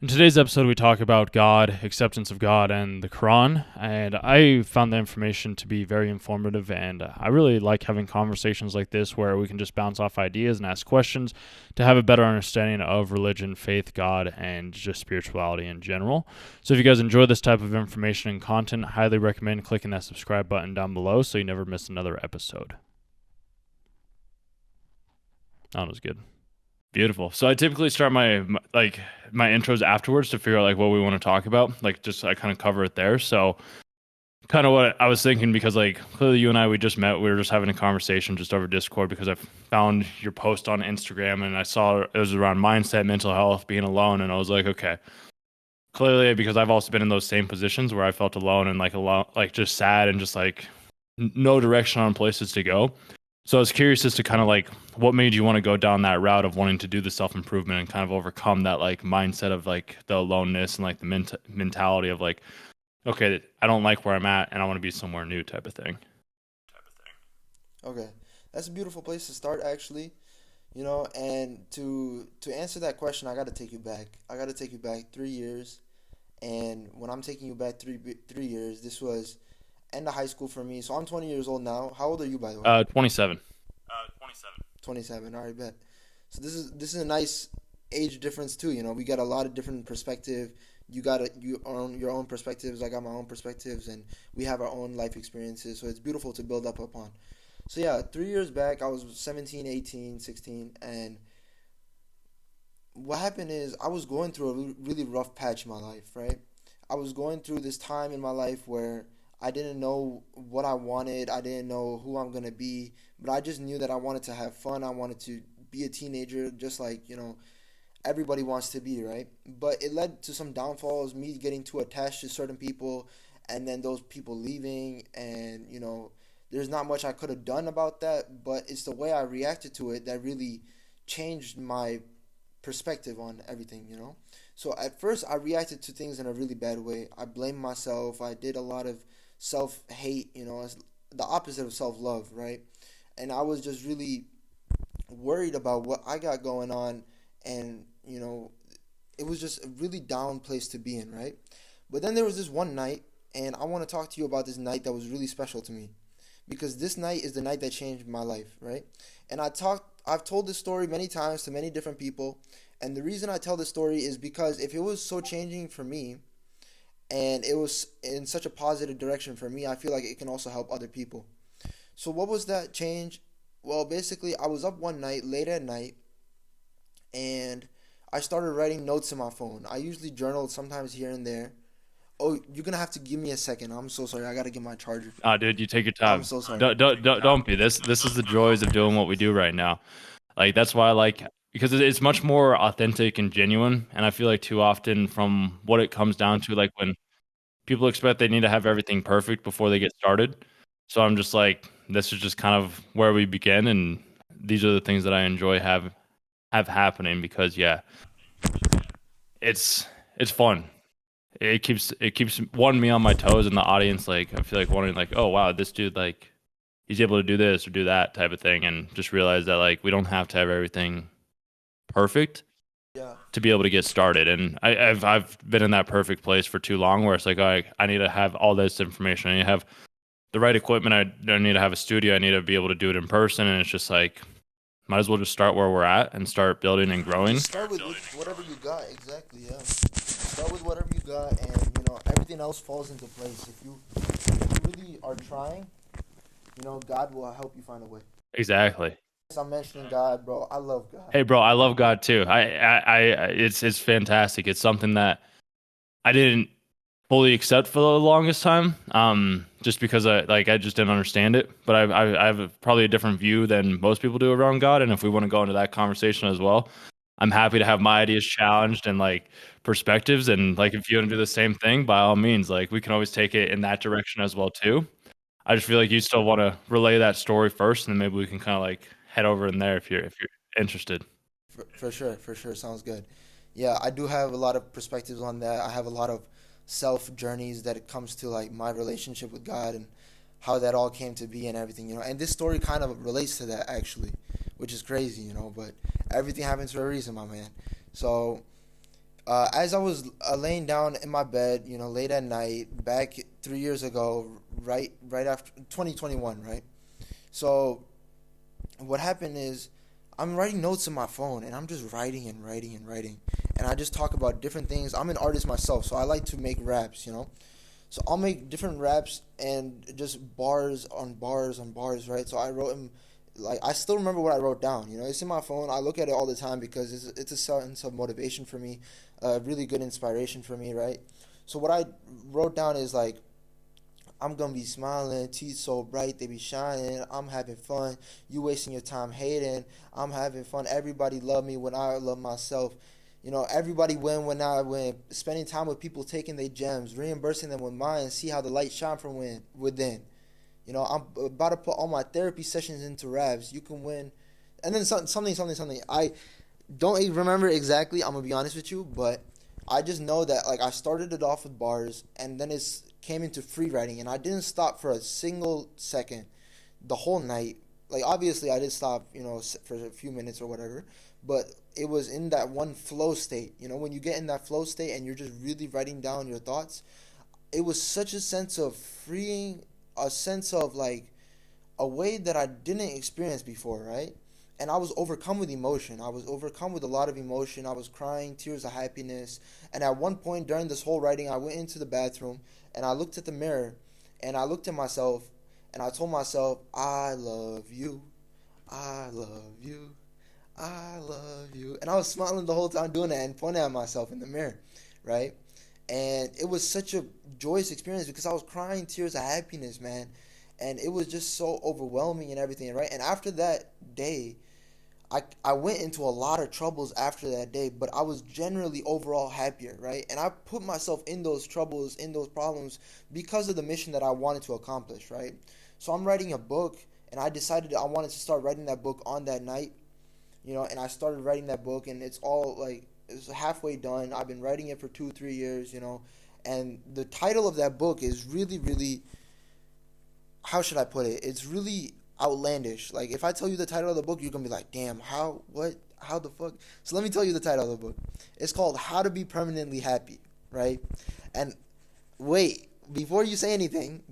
In today's episode, we talk about God, acceptance of God, and the Quran. And I found the information to be very informative. And I really like having conversations like this where we can just bounce off ideas and ask questions to have a better understanding of religion, faith, God, and just spirituality in general. So if you guys enjoy this type of information and content, I highly recommend clicking that subscribe button down below so you never miss another episode. That was good. Beautiful. So I typically start my intros afterwards to figure out like what we want to talk about. Like just I kind of cover it there. So kind of what I was thinking, because like clearly you and I, we just met, we were just having a conversation just over Discord because I found your post on Instagram and I saw it was around mindset, mental health, being alone, and I was like, okay, clearly, because I've also been in those same positions where I felt alone and like alone, like just sad and just like no direction on places to go. So I was curious as to kind of like what made you want to go down that route of wanting to do the self-improvement and kind of overcome that like mindset of like the aloneness and like the mentality of like, okay, I don't like where I'm at and I want to be somewhere new type of thing. Okay, that's a beautiful place to start, actually. And to answer that question, I got to take you back. I got to take you back 3 years, and when I'm taking you back 3 years, this was end of high school for me. So I'm 20 years old now. How old are you, by the way? 27. 27. All right, bet. So this is a nice age difference too. We got a lot of different perspective. You own your own perspectives. I got my own perspectives, and we have our own life experiences. So it's beautiful to build up upon. So yeah, 3 years back, I was 17, 18, 16, and what happened is I was going through a really rough patch in my life, right? I was going through this time in my life where I didn't know what I wanted. I didn't know who I'm going to be, but I just knew that I wanted to have fun. I wanted to be a teenager just like, everybody wants to be, right? But it led to some downfalls, me getting too attached to certain people, and then those people leaving, and there's not much I could have done about that, but it's the way I reacted to it that really changed my perspective on everything. So at first I reacted to things in a really bad way. I blamed myself. I did a lot of self-hate, it's the opposite of self-love, right? And I was just really worried about what I got going on, and it was just a really down place to be in, right? But then there was this one night, and I want to talk to you about this night that was really special to me, because this night is the night that changed my life, right? And I've told this story many times to many different people, and the reason I tell this story is because if it was so changing for me, and it was in such a positive direction for me, I feel like it can also help other people. So what was that change? Well, basically, I was up one night, late at night, and I started writing notes in my phone. I usually journal sometimes here and there. Oh, you're gonna have to give me a second. I'm so sorry. I gotta get my charger. Dude, you take your I'm time. so sorry. Don't be. This is the joys of doing what we do right now. Like that's why I like, because it's much more authentic and genuine. And I feel like too often from what it comes down to, like when people expect they need to have everything perfect before they get started. So I'm just like, this is just kind of where we begin, and these are the things that I enjoy have happening because yeah, it's fun. It keeps one me on my toes in the audience. Like I feel like wondering like, oh wow, this dude like he's able to do this or do that type of thing, and just realize that like we don't have to have everything perfect Yeah. to be able to get started. And I've been in that perfect place for too long where it's like I need to have all this information. I need to have the right equipment. I need to have a studio. I need to be able to do it in person. And it's just like might as well just start where we're at and start building and growing. Just start with whatever you got. Exactly. Yeah. Start with whatever you got, and everything else falls into place. If you really are trying, God will help you find a way. Exactly. Yes, I'm mentioning God, bro. I love God. Hey, bro, I love God too. It's fantastic. It's something that I didn't fully accept for the longest time, just because I just didn't understand it. But I have probably a different view than most people do around God. And if we want to go into that conversation as well, I'm happy to have my ideas challenged and like perspectives. And like if you want to do the same thing, by all means, like we can always take it in that direction as well too. I just feel like you still want to relay that story first, and then maybe we can kind of like head over in there if you're interested. For sure. Sounds good. Yeah, I do have a lot of perspectives on that. I have a lot of self journeys that it comes to like my relationship with God and how that all came to be and everything. And this story kind of relates to that actually, which is crazy. But everything happens for a reason, my man. So As I was laying down in my bed, late at night, back 3 years ago, right after 2021, right? So what happened is I'm writing notes in my phone and I'm just writing and writing and writing. And I just talk about different things. I'm an artist myself, so I like to make raps. So I'll make different raps and just bars on bars on bars, right? So I wrote them, like, I still remember what I wrote down. It's in my phone. I look at it all the time because it's a sense of motivation for me, really good inspiration for me, right? So what I wrote down is like, I'm gonna be smiling, teeth so bright they be shining. I'm having fun. You wasting your time hating. I'm having fun. Everybody love me when I love myself. Everybody win when I win. Spending time with people taking their gems, reimbursing them with mine. See how the light shine from within. I'm about to put all my therapy sessions into raps. You can win, and then something. I don't remember exactly. I'm gonna be honest with you, but I just know that like I started it off with bars, and then it's came into free writing, and I didn't stop for a single second the whole night. Like obviously, I did stop, for a few minutes or whatever, but it was in that one flow state. When you get in that flow state and you're just really writing down your thoughts, it was such a sense of freeing, a sense of like a way that I didn't experience before, right? And I was overcome with emotion. I was overcome with a lot of emotion. I was crying, tears of happiness. And at one point during this whole writing, I went into the bathroom and I looked at the mirror and I looked at myself and I told myself, I love you. I love you. I love you. And I was smiling the whole time doing that and pointing at myself in the mirror, right? And it was such a joyous experience because I was crying tears of happiness, man. And it was just so overwhelming and everything, right? And after that day, I went into a lot of troubles after that day, but I was generally overall happier, right? And I put myself in those troubles, in those problems, because of the mission that I wanted to accomplish, right? So I'm writing a book, and I decided I wanted to start writing that book on that night, and I started writing that book, and it's all like, it's halfway done. I've been writing it for 2, 3 years, and the title of that book is really, really, how should I put it? It's really outlandish. Like if I tell you the title of the book, you're gonna be like, "Damn, how the fuck?" So let me tell you the title of the book. It's called How to Be Permanently Happy, right? And wait, before you say anything,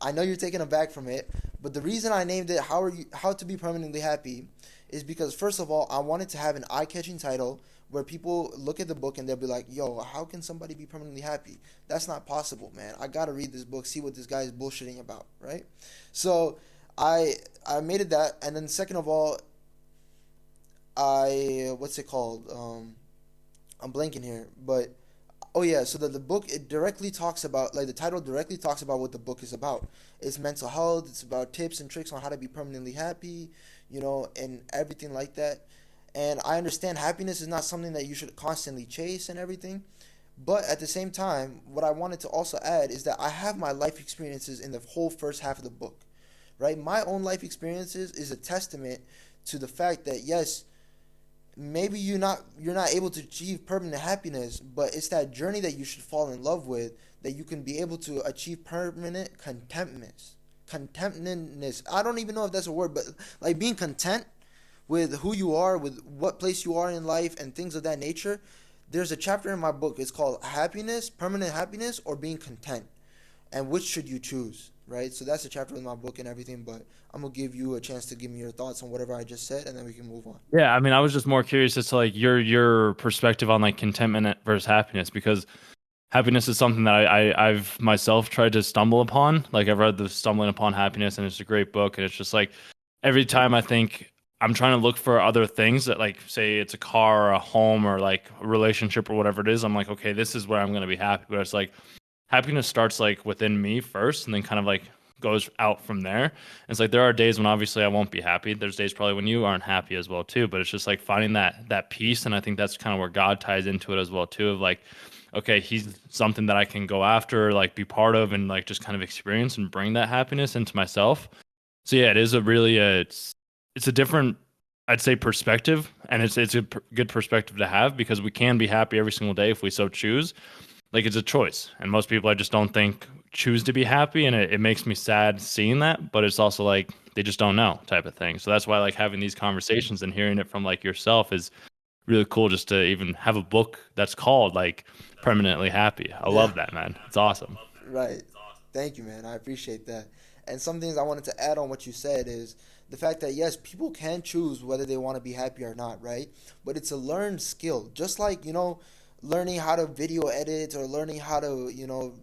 I know you're taken aback from it, but the reason I named it How to Be Permanently Happy is because first of all, I wanted to have an eye-catching title where people look at the book and they'll be like, "Yo, how can somebody be permanently happy? That's not possible, man. I got to read this book, see what this guy is bullshitting about," right? So, I made it that, and then second of all, I what's it called? I'm blanking here, but oh yeah, so the book, it directly talks about, like, the title directly talks about what the book is about. It's mental health. It's about tips and tricks on how to be permanently happy, and everything like that. And I understand happiness is not something that you should constantly chase and everything, but at the same time, what I wanted to also add is that I have my life experiences in the whole first half of the book, right? My own life experiences is a testament to the fact that yes, maybe you're not able to achieve permanent happiness, but it's that journey that you should fall in love with, that you can be able to achieve permanent contentness. I don't even know if that's a word, but like being content with who you are, with what place you are in life and things of that nature. There's a chapter in my book. It's called Happiness, Permanent Happiness, or Being Content, and which should you choose, right? So that's a chapter in my book and everything, but I'm gonna give you a chance to give me your thoughts on whatever I just said, and then we can move on. Yeah, I mean, I was just more curious as to like your perspective on like contentment versus happiness because happiness is something that I've myself tried to stumble upon. Like I've read the Stumbling Upon Happiness, and it's a great book, and it's just like every time I think I'm trying to look for other things that like say it's a car or a home or like a relationship or whatever it is, I'm like, okay, this is where I'm gonna be happy. But it's like happiness starts like within me first and then kind of like goes out from there. And it's like there are days when obviously I won't be happy. There's days probably when you aren't happy as well too. But it's just like finding that peace. And I think that's kind of where God ties into it as well too. Of like, okay, he's something that I can go after, like be part of, and like just kind of experience and bring that happiness into myself. So yeah, it is a really it's a different, I'd say, perspective, and it's a good perspective to have because we can be happy every single day if we so choose. Like it's a choice, and most people I just don't think choose to be happy, and it makes me sad seeing that. But it's also like they just don't know type of thing. So that's why like having these conversations and hearing it from like yourself is really cool just to even have a book that's called like Permanently Happy. I Yeah. love that, man. It's awesome. Right. Thank you, man. I appreciate that. And some things I wanted to add on what you said is the fact that yes, people can choose whether they want to be happy or not, right? But it's a learned skill. Just like, learning how to video edit or learning how to,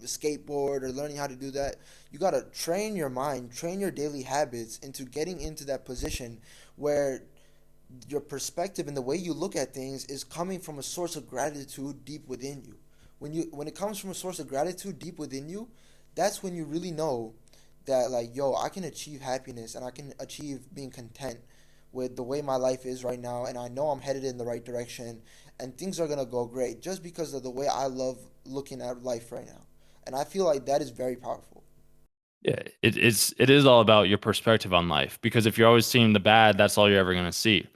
skateboard or learning how to do that. You got to train your mind, train your daily habits into getting into that position where your perspective and the way you look at things is coming from a source of gratitude deep within you. When it comes from a source of gratitude deep within you, that's when you really know that like, yo, I can achieve happiness and I can achieve being content with the way my life is right now, and I know I'm headed in the right direction and things are going to go great just because of the way I love looking at life right now. And I feel like that is very powerful. Yeah, it is all about your perspective on life because if you're always seeing the bad, that's all you're ever gonna see.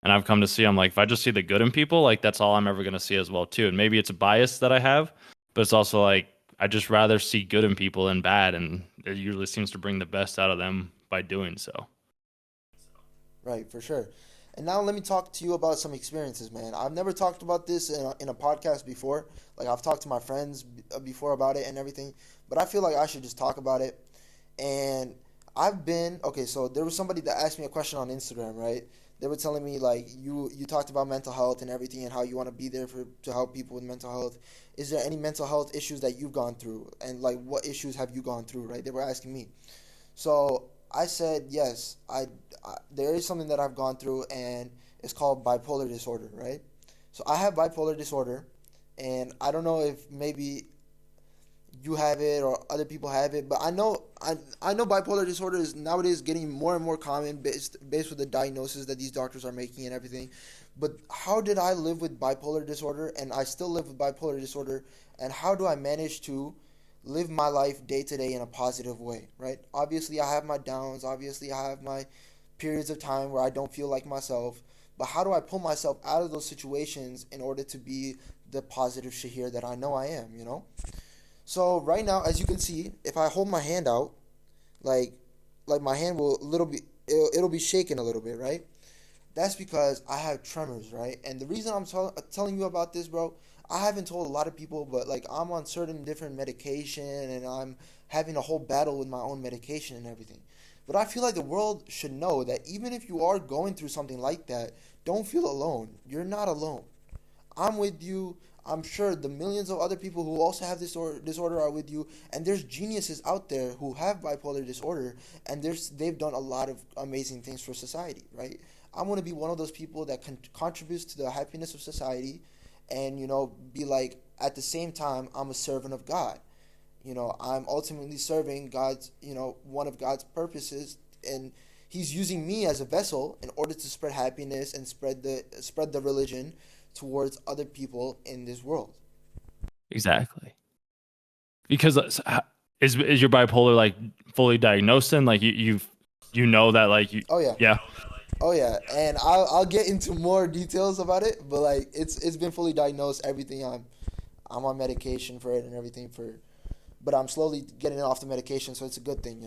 And I've come to see I'm like if I just see the good in people, like that's all I'm ever gonna see as well too. And maybe it's a bias that I have, but it's also like I just rather see good in people than bad, and it usually seems to bring the best out of them by doing so. Right, for sure. And now let me talk to you about some experiences, man. I've never talked about this in a podcast before. Like I've talked to my friends before about it and everything, but I feel like I should just talk about it. And I've been okay. So there was somebody that asked me a question on Instagram, right? They were telling me like you talked about mental health and everything and how you want to be there for to help people with mental health. Is there any mental health issues that you've gone through, and like what issues have you gone through? Right? They were asking me. So I said yes. There is something that I've gone through, and it's called bipolar disorder, right? So I have bipolar disorder, and I don't know if maybe you have it or other people have it, but I know bipolar disorder is nowadays getting more and more common based with the diagnosis that these doctors are making and everything. But how did I live with bipolar disorder, and I still live with bipolar disorder, and how do I manage to live my life day to day in a positive way, right? Obviously, I have my downs. Obviously, I have my periods of time where I don't feel like myself. But how do I pull myself out of those situations in order to be the positive Shahir that I know I am? So right now, as you can see, if I hold my hand out, like my hand will little bit, it'll be shaking a little bit, right? That's because I have tremors, right? And the reason I'm telling you about this, bro, I haven't told a lot of people, but like I'm on certain different medication and I'm having a whole battle with my own medication and everything. But I feel like the world should know that even if you are going through something like that, don't feel alone. You're not alone. I'm with you. I'm sure the millions of other people who also have this disorder are with you. And there's geniuses out there who have bipolar disorder, and they've done a lot of amazing things for society, right? I want to be one of those people that contributes to the happiness of society, and be like at the same time I'm a servant of God. I'm ultimately serving God's, one of God's purposes, and He's using me as a vessel in order to spread happiness and spread the religion towards other people in this world. Exactly. Because is your bipolar like fully diagnosed and like you know that like you Oh yeah, yeah. oh yeah, and I'll get into more details about it, but like it's been fully diagnosed. Everything I'm on medication for it and everything but I'm slowly getting off the medication, so it's a good thing.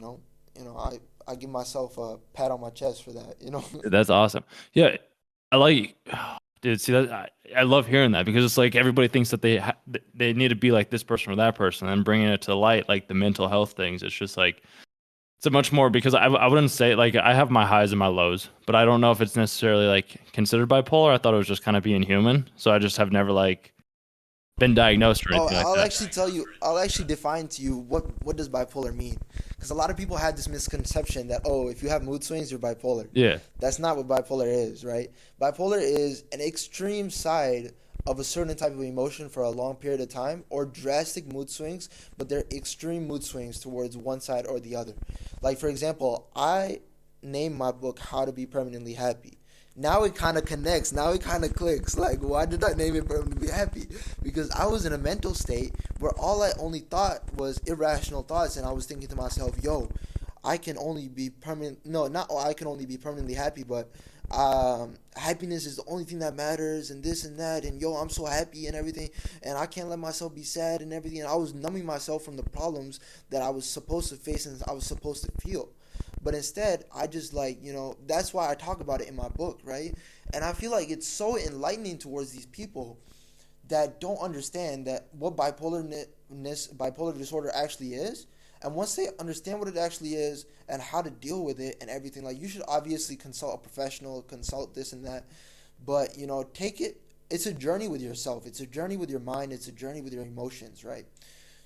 I give myself a pat on my chest for that. That's awesome. Yeah, I like, dude. See that I love hearing that because it's like everybody thinks that they need to be like this person or that person, and bringing it to light, like the mental health things. It's just like it's a much more because I wouldn't say like I have my highs and my lows, but I don't know if it's necessarily like considered bipolar. I thought it was just kind of being human, so I just have never like been diagnosed or Oh, anything like I'll that. actually tell you. I'll actually define to you what does bipolar mean, because a lot of people had this misconception that, oh, if you have mood swings, you're bipolar. Yeah, That's not what bipolar is, right? Bipolar is an extreme side of a certain type of emotion for a long period of time, or drastic mood swings, but they're extreme mood swings towards one side or the other. Like for example, I named my book "How to Be Permanently Happy." Now it kind of connects. Now it kind of clicks. Like, why did I name it Permanently Happy? Because I was in a mental state where all I only thought was irrational thoughts, and I was thinking to myself, "Yo, I can only be permanent. No, not I can only be permanently happy, but happiness is the only thing that matters, and this and that, and yo, I'm so happy and everything, and I can't let myself be sad and everything." And I was numbing myself from the problems that I was supposed to face and I was supposed to feel. But instead, I just like, that's why I talk about it in my book, right? And I feel like it's so enlightening towards these people that don't understand that what bipolar disorder actually is. And once they understand what it actually is and how to deal with it and everything, like you should obviously consult a professional, consult this and that, but take it. It's a journey with yourself. It's a journey with your mind. It's a journey with your emotions, right?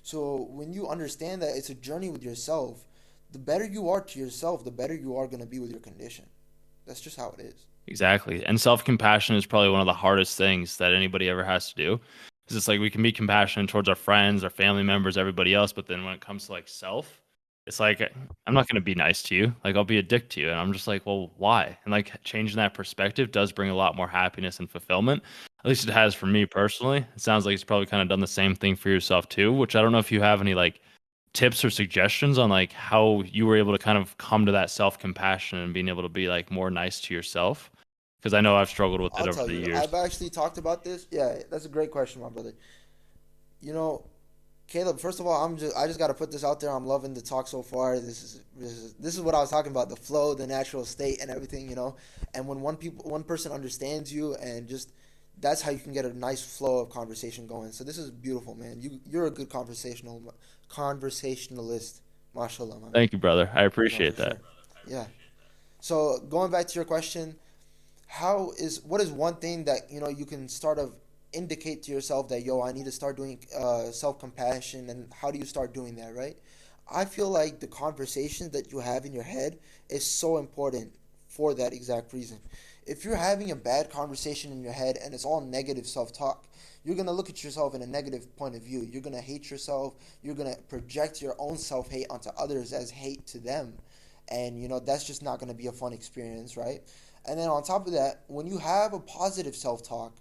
So when you understand that it's a journey with yourself, the better you are to yourself, the better you are going to be with your condition. That's just how it is. Exactly. And self-compassion is probably one of the hardest things that anybody ever has to do. Because it's like we can be compassionate towards our friends, our family members, everybody else, but then when it comes to like self, it's like I'm not going to be nice to you. Like I'll be a dick to you. And I'm just like, well, why? And like changing that perspective does bring a lot more happiness and fulfillment. At least it has for me personally. It sounds like it's probably kind of done the same thing for yourself too, which I don't know if you have any like tips or suggestions on like how you were able to kind of come to that self-compassion and being able to be like more nice to yourself, because I know I've struggled with it I'll over tell the you, years. I've actually talked about this. Yeah, that's a great question, my brother. You know, Caleb, first of all, I just got to put this out there. I'm loving the talk so far. This is what I was talking about, the flow, the natural state and everything. And when one person understands you and just that's how you can get a nice flow of conversation going. So this is beautiful, man. You're a good conversationalist. Mashallah, my man. Thank you, brother. I No, for appreciate that. sure. Yeah. So going back to your question, what is one thing that you can start of indicate to yourself that I need to start doing self compassion, and how do you start doing that, right? I feel like the conversations that you have in your head is so important for that exact reason. If you're having a bad conversation in your head and it's all negative self talk, you're gonna look at yourself in a negative point of view. You're gonna hate yourself. You're gonna project your own self hate onto others as hate to them, and that's just not gonna be a fun experience, right? And then on top of that, when you have a positive self talk,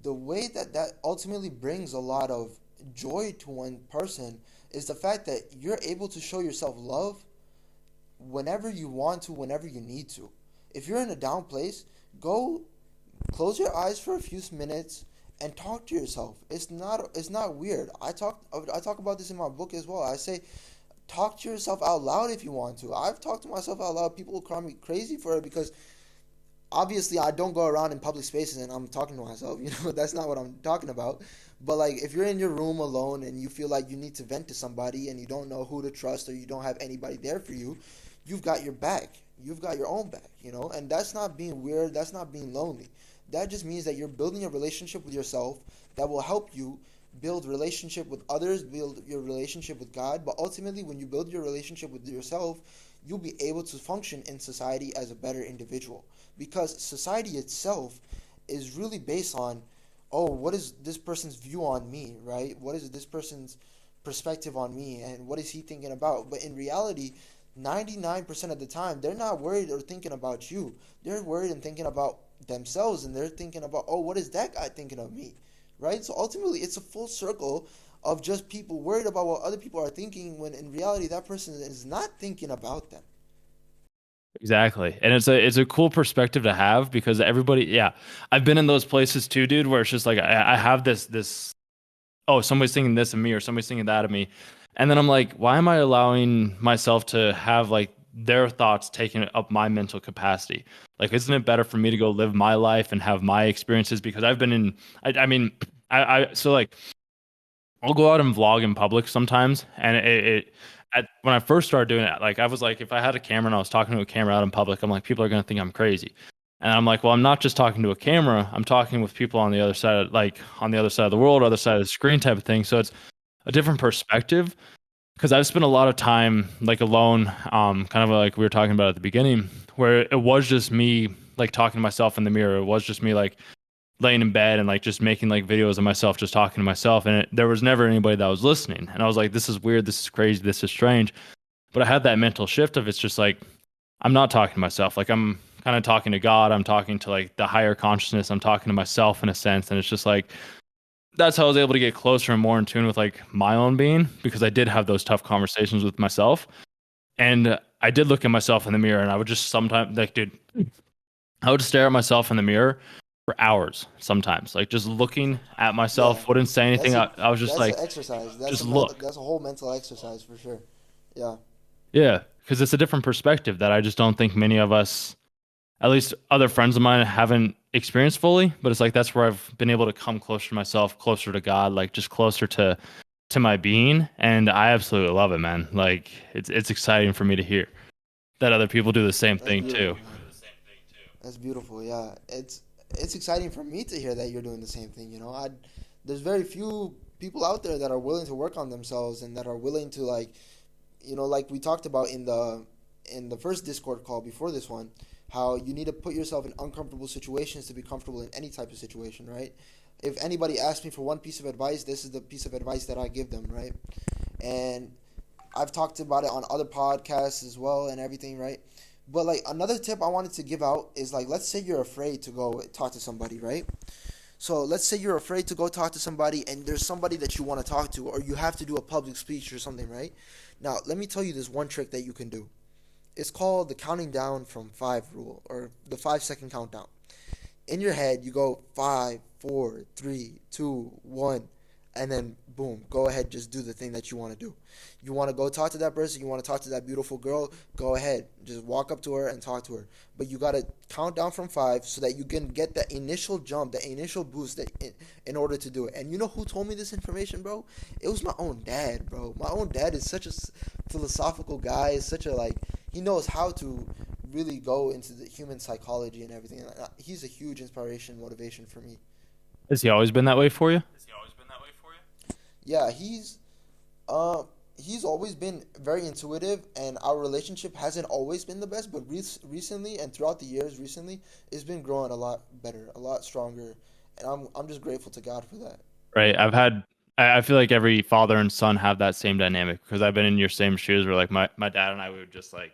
the way that that ultimately brings a lot of joy to one person is the fact that you're able to show yourself love whenever you want to, whenever you need to. If you're in a down place, go close your eyes for a few minutes and talk to yourself. It's not weird. I talk about this in my book as well. I say talk to yourself out loud if you want to. I've talked to myself out loud. People will call me crazy for it because obviously I don't go around in public spaces and I'm talking to myself. That's not what I'm talking about. But like if you're in your room alone and you feel like you need to vent to somebody and you don't know who to trust or you don't have anybody there for you, you've got your back. You've got your own back. And that's not being weird, that's not being lonely. That just means that you're building a relationship with yourself that will help you build relationship with others, build your relationship with God, but ultimately when you build your relationship with yourself, you'll be able to function in society as a better individual, because society itself is really based on, oh, what is this person's view on me, right? What is this person's perspective on me, and what is he thinking about? But in reality, 99% of the time, they're not worried or thinking about you. They're worried and thinking about themselves, and they're thinking about, oh, what is that guy thinking of me, right? So ultimately, it's a full circle of just people worried about what other people are thinking, when in reality, that person is not thinking about them. Exactly. And it's a cool perspective to have because everybody, yeah, I've been in those places too, dude, where it's just like I have this oh, somebody's thinking this of me or somebody's thinking that of me. And then I'm like, why am I allowing myself to have like their thoughts taking up my mental capacity? Like, isn't it better for me to go live my life and have my experiences? Because I've been in, I mean, so like, I'll go out and vlog in public sometimes, and when I first started doing it, like I was like, if I had a camera and I was talking to a camera out in public, I'm like, people are gonna think I'm crazy, and I'm like, well, I'm not just talking to a camera, I'm talking with people on the other side, on the other side of the world, other side of the screen, type of thing. So it's a different perspective because I've spent a lot of time like alone, kind of like we were talking about at the beginning, where it was just me like talking to myself in the mirror. It was just me like laying in bed and like just making like videos of myself just talking to myself, and there was never anybody that was listening, and I was like, this is weird, this is crazy, this is strange. But I had that mental shift of, it's just like I'm not talking to myself, like I'm kind of talking to God, I'm talking to like the higher consciousness, I'm talking to myself in a sense. And it's just like that's how I was able to get closer and more in tune with like my own being, because I did have those tough conversations with myself. And I did look at myself in the mirror, and I would just sometimes like, dude, I would stare at myself in the mirror for hours sometimes, like just looking at Yeah, myself, wouldn't say anything. that's a I was just that's an like, exercise. just look. That's a whole mental exercise for sure. Yeah. Yeah. because it's a different perspective that I just don't think many of us, at least other friends of mine, haven't experienced fully. But it's like that's where I've been able to come closer to myself, closer to God, like just closer to my being, and I absolutely love it, man. Like it's exciting for me to hear that other people do the same That's thing too. beautiful, man. That's beautiful. Yeah, it's exciting for me to hear that you're doing the same thing. You know, there's very few people out there that are willing to work on themselves and that are willing to like, you know, like we talked about in the first Discord call before this one, how you need to put yourself in uncomfortable situations to be comfortable in any type of situation, right? If anybody asks me for one piece of advice, this is the piece of advice that I give them, right? And I've talked about it on other podcasts as well and everything, right? But like another tip I wanted to give out is like, let's say you're afraid to go talk to somebody, right? So let's say you're afraid to go talk to somebody and there's somebody that you want to talk to, or you have to do a public speech or something, right? Now, let me tell you this one trick that you can do. It's called the counting down from five rule, or the 5 second countdown. In your head, you go five, four, three, two, one, and then boom, go ahead, just do the thing that you want to do. You want to go talk to that person, you want to talk to that beautiful girl, go ahead, just walk up to her and talk to her. But you got to count down from five so that you can get that initial jump, the initial boost in order to do it. And you know who told me this information, bro? It was my own dad, bro. My own dad is such a philosophical guy, is such a like, he knows how to really go into the human psychology and everything. He's a huge inspiration, motivation for me. Has he always been that way for you? Yeah, uh he's always been very intuitive, and our relationship hasn't always been the best, but recently and throughout the years recently, it's been growing a lot better, a lot stronger, and I'm just grateful to God for that. Right. I feel like every father and son have that same dynamic because I've been in your same shoes where like my dad and I we would just like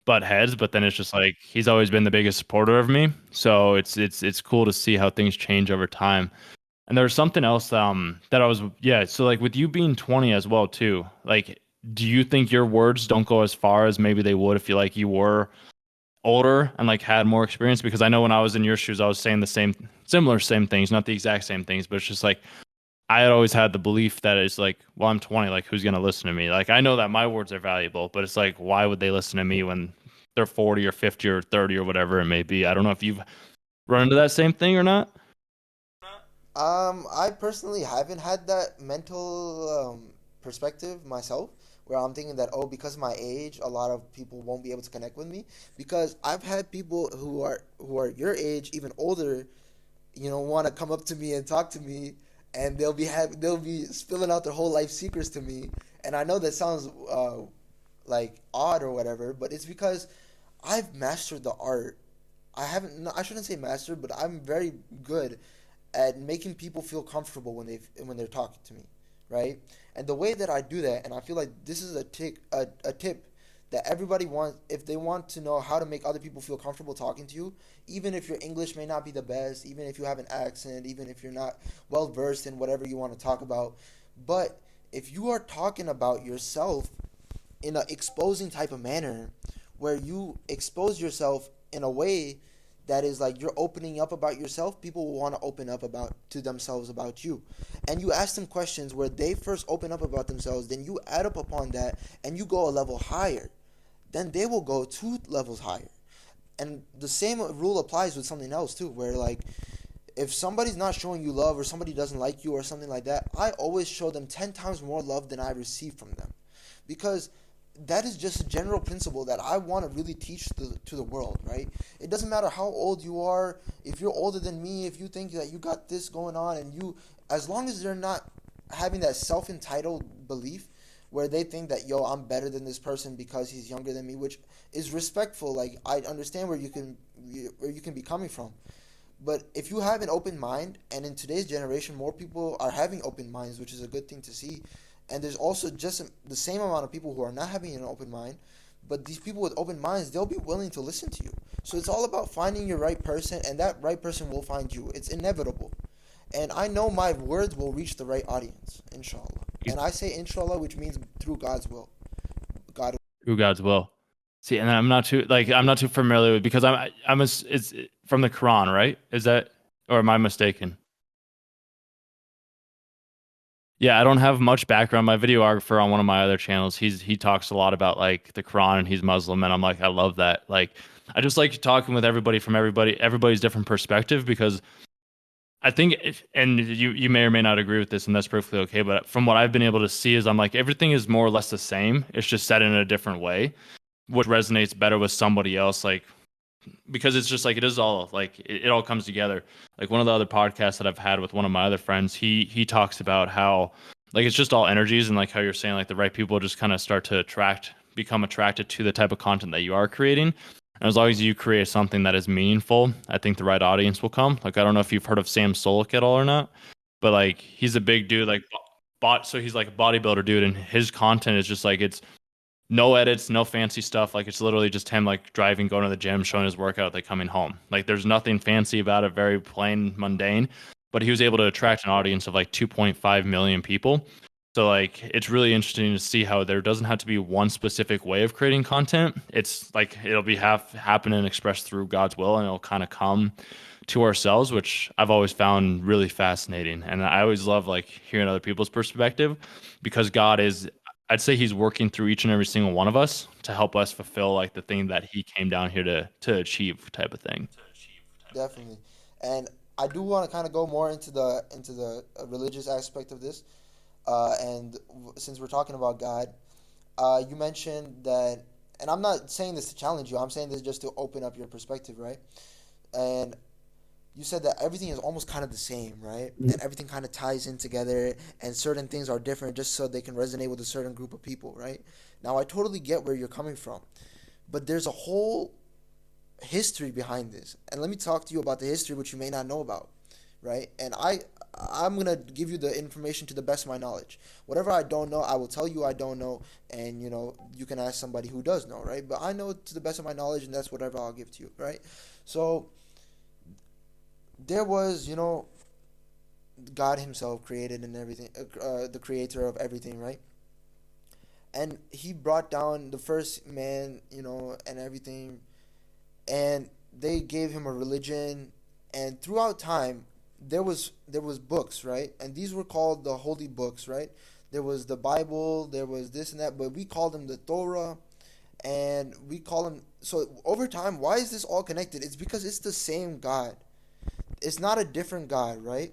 butt heads, but then it's just like he's always been the biggest supporter of me. So it's cool to see how things change over time. And there's something else that I was yeah, so like with you being 20 as well too, like do you think your words don't go as far as maybe they would if you were older and like had more experience? Because I know when I was in your shoes, I was saying the same things, not the exact same things, but it's just like I had always had the belief that it's like, well, I'm 20, like who's gonna listen to me? Like I know that my words are valuable, but it's like, why would they listen to me when they're 40 or 50 or 30 or whatever it may be? I don't know if you've run into that same thing or not. I personally haven't had that mental perspective myself, where I'm thinking that, oh, because of my age, a lot of people won't be able to connect with me. Because I've had people who are your age, even older, you know, want to come up to me and talk to me, and they'll be spilling out their whole life secrets to me. And I know that sounds like odd or whatever, but it's because I've mastered the art. I haven't. No, I shouldn't say mastered, but I'm very good at making people feel comfortable when they're talking to me, right? And the way that I do that, and I feel like this is a tip that everybody wants if they want to know how to make other people feel comfortable talking to you, even if your English may not be the best, even if you have an accent, even if you're not well versed in whatever you want to talk about, but if you are talking about yourself in an exposing type of manner, where you expose yourself in a way that is like you're opening up about yourself, people will want to open up about to themselves about you. And you ask them questions where they first open up about themselves, then you add up upon that and you go a level higher. Then they will go 2 levels higher. And the same rule applies with something else too, where like if somebody's not showing you love or somebody doesn't like you or something like that, I always show them 10 times more love than I receive from them. Because that is just a general principle that I want to really teach to the world, right? It doesn't matter how old you are, if you're older than me, if you think that you got this going on, and you, as long as they're not having that self-entitled belief where they think that, yo, I'm better than this person because he's younger than me, which is respectful. Like, I understand where you can be coming from. But if you have an open mind, and in today's generation, more people are having open minds, which is a good thing to see. And there's also just the same amount of people who are not having an open mind, but these people with open minds, they'll be willing to listen to you. So it's all about finding your right person, and that right person will find you. It's inevitable. And I know my words will reach the right audience, inshallah. And I say inshallah, which means through God's will. God. Through God's will. See, and I'm not too familiar with because it's from the Quran, right? Is that or am I mistaken? Yeah, I don't have much background. My videographer on one of my other channels, he talks a lot about like the Quran and he's Muslim and I'm like I love that. Like I just like talking with everybody from everybody's different perspective because I think and you may or may not agree with this and that's perfectly okay, but from what I've been able to see is I'm like everything is more or less the same. It's just said in a different way, which resonates better with somebody else like because it's just like it is all like it all comes together. Like one of the other podcasts that I've had with one of my other friends, he talks about how like it's just all energies and like how you're saying like the right people just kind of start to become attracted to the type of content that you are creating. And as long as you create something that is meaningful, I think the right audience will come. Like I don't know if you've heard of Sam Solik at all or not, but like he's a big dude like bot so he's like a bodybuilder dude and his content is just like it's no edits, no fancy stuff. Like it's literally just him like driving, going to the gym, showing his workout, like coming home. Like there's nothing fancy about it, very plain, mundane. But he was able to attract an audience of like 2.5 million people. So like it's really interesting to see how there doesn't have to be one specific way of creating content. It's like it'll be half happen and expressed through God's will and it'll kind of come to ourselves, which I've always found really fascinating. And I always love like hearing other people's perspective because God is I'd say he's working through each and every single one of us to help us fulfill like the thing that he came down here to achieve type of thing. Definitely. And I do want to kind of go more into the religious aspect of this. Since we're talking about God, you mentioned that, and I'm not saying this to challenge you. I'm saying this just to open up your perspective, right? And you said that everything is almost kind of the same, right? And everything kind of ties in together, and certain things are different just so they can resonate with a certain group of people, right? Now, I totally get where you're coming from, but there's a whole history behind this, and let me talk to you about the history which you may not know about, right? I'm gonna give you the information to the best of my knowledge. Whatever I don't know, I will tell you I don't know, and you can ask somebody who does know, right? But I know to the best of my knowledge, and that's whatever I'll give to you, right? So there was, God Himself created and everything, the creator of everything, right? And He brought down the first man, and everything, and they gave him a religion, and throughout time there was books, right? And these were called the holy books, right? There was the Bible, there was this and that, but we call them the Torah, and we call them. So over time, why is this all connected? It's because it's the same God. It's not a different God, right?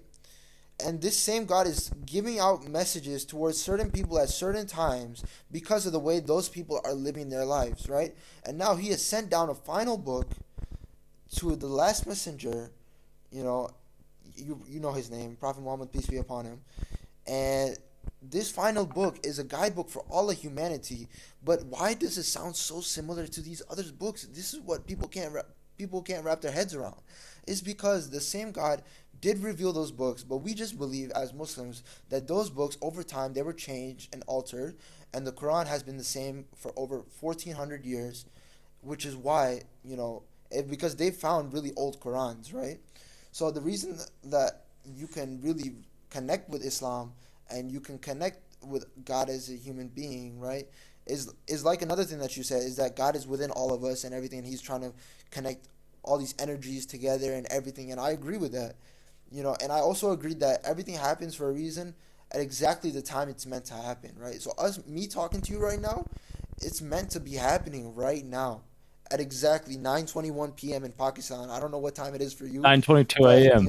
And this same God is giving out messages towards certain people at certain times because of the way those people are living their lives, right? And now He has sent down a final book to the last messenger, you know, you know his name, Prophet Muhammad, peace be upon him. And this final book is a guidebook for all of humanity. But why does it sound so similar to these other books? This is what people can't wrap their heads around. It's because the same God did reveal those books, but we just believe as Muslims that those books over time they were changed and altered, and the Quran has been the same for over 1400 years, which is why, because they found really old Qurans, right? So the reason that you can really connect with Islam and you can connect with God as a human being, right? Is like another thing that you said is that God is within all of us and everything, and He's trying to connect all these energies together and everything, and I agree with that. And I also agreed that everything happens for a reason at exactly the time it's meant to happen, right? So me talking to you right now, it's meant to be happening right now at exactly 9:21 p.m. in Pakistan. I don't know what time it is for you, 9:22 but a.m.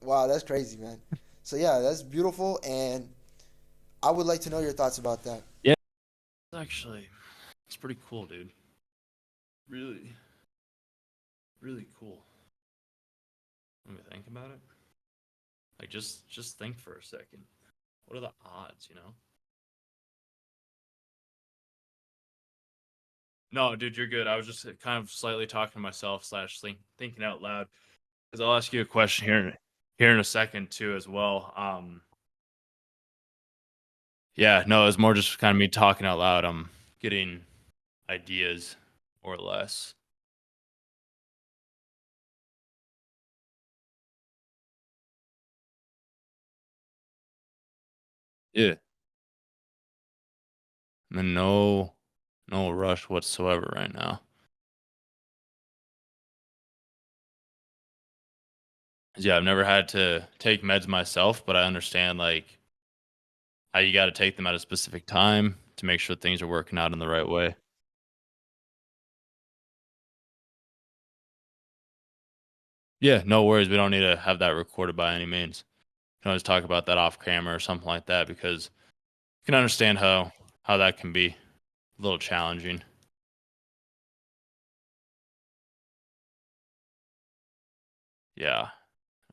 wow, that's crazy, man. So yeah, that's beautiful, and I would like to know your thoughts about that. Yeah, actually, it's pretty cool, dude. Really, really cool. Let me think about it. Like just think for a second. What are the odds, you know? No, dude, you're good. I was just kind of slightly talking to myself slash thinking out loud because I'll ask you a question here in a second too as well. Yeah, no, it's more just kind of me talking out loud. I'm getting ideas or less. Yeah, I'm in no rush whatsoever right now. Yeah, I've never had to take meds myself, but I understand like how you got to take them at a specific time to make sure things are working out in the right way. Yeah, no worries. We don't need to have that recorded by any means. We can always talk about that off camera or something like that because you can understand how that can be a little challenging. Yeah,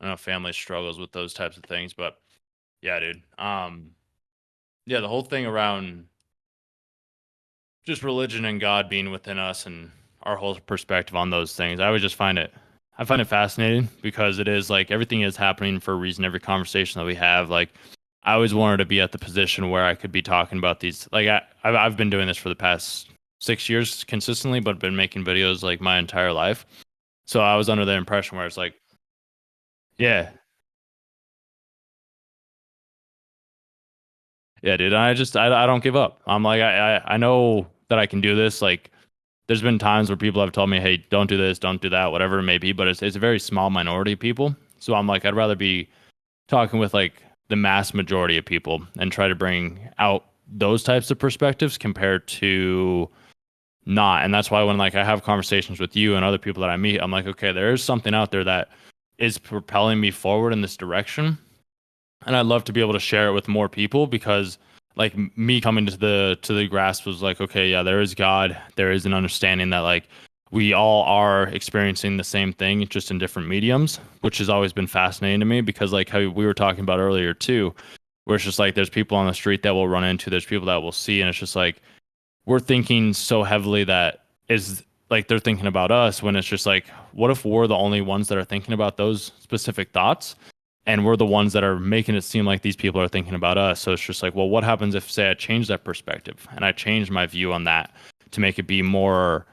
I know family struggles with those types of things, but yeah, dude. Yeah, the whole thing around just religion and God being within us and our whole perspective on those things. I find it fascinating because it is like everything is happening for a reason. Every conversation that we have, like I always wanted to be at the position where I could be talking about these. Like I've been doing this for the past 6 years consistently, but been making videos like my entire life. So I was under the impression where it's like, yeah, yeah, dude. I don't give up. I'm like I know that I can do this. Like there's been times where people have told me, "Hey, don't do this, don't do that, whatever it may be." But it's a very small minority of people. So I'm like, I'd rather be talking with like the mass majority of people and try to bring out those types of perspectives compared to not. And that's why when like I have conversations with you and other people that I meet, I'm like, okay, there is something out there that is propelling me forward in this direction, and I'd love to be able to share it with more people because like me coming to the grasp was like, okay, yeah, there is God, there is an understanding that like we all are experiencing the same thing just in different mediums, which has always been fascinating to me because like how we were talking about earlier too, where it's just like there's people on the street that we'll run into, there's people that we'll see, and it's just like we're thinking so heavily that is like they're thinking about us when it's just like what if we're the only ones that are thinking about those specific thoughts and we're the ones that are making it seem like these people are thinking about us. So it's just like, well, what happens if say I change that perspective and I change my view on that to make it be more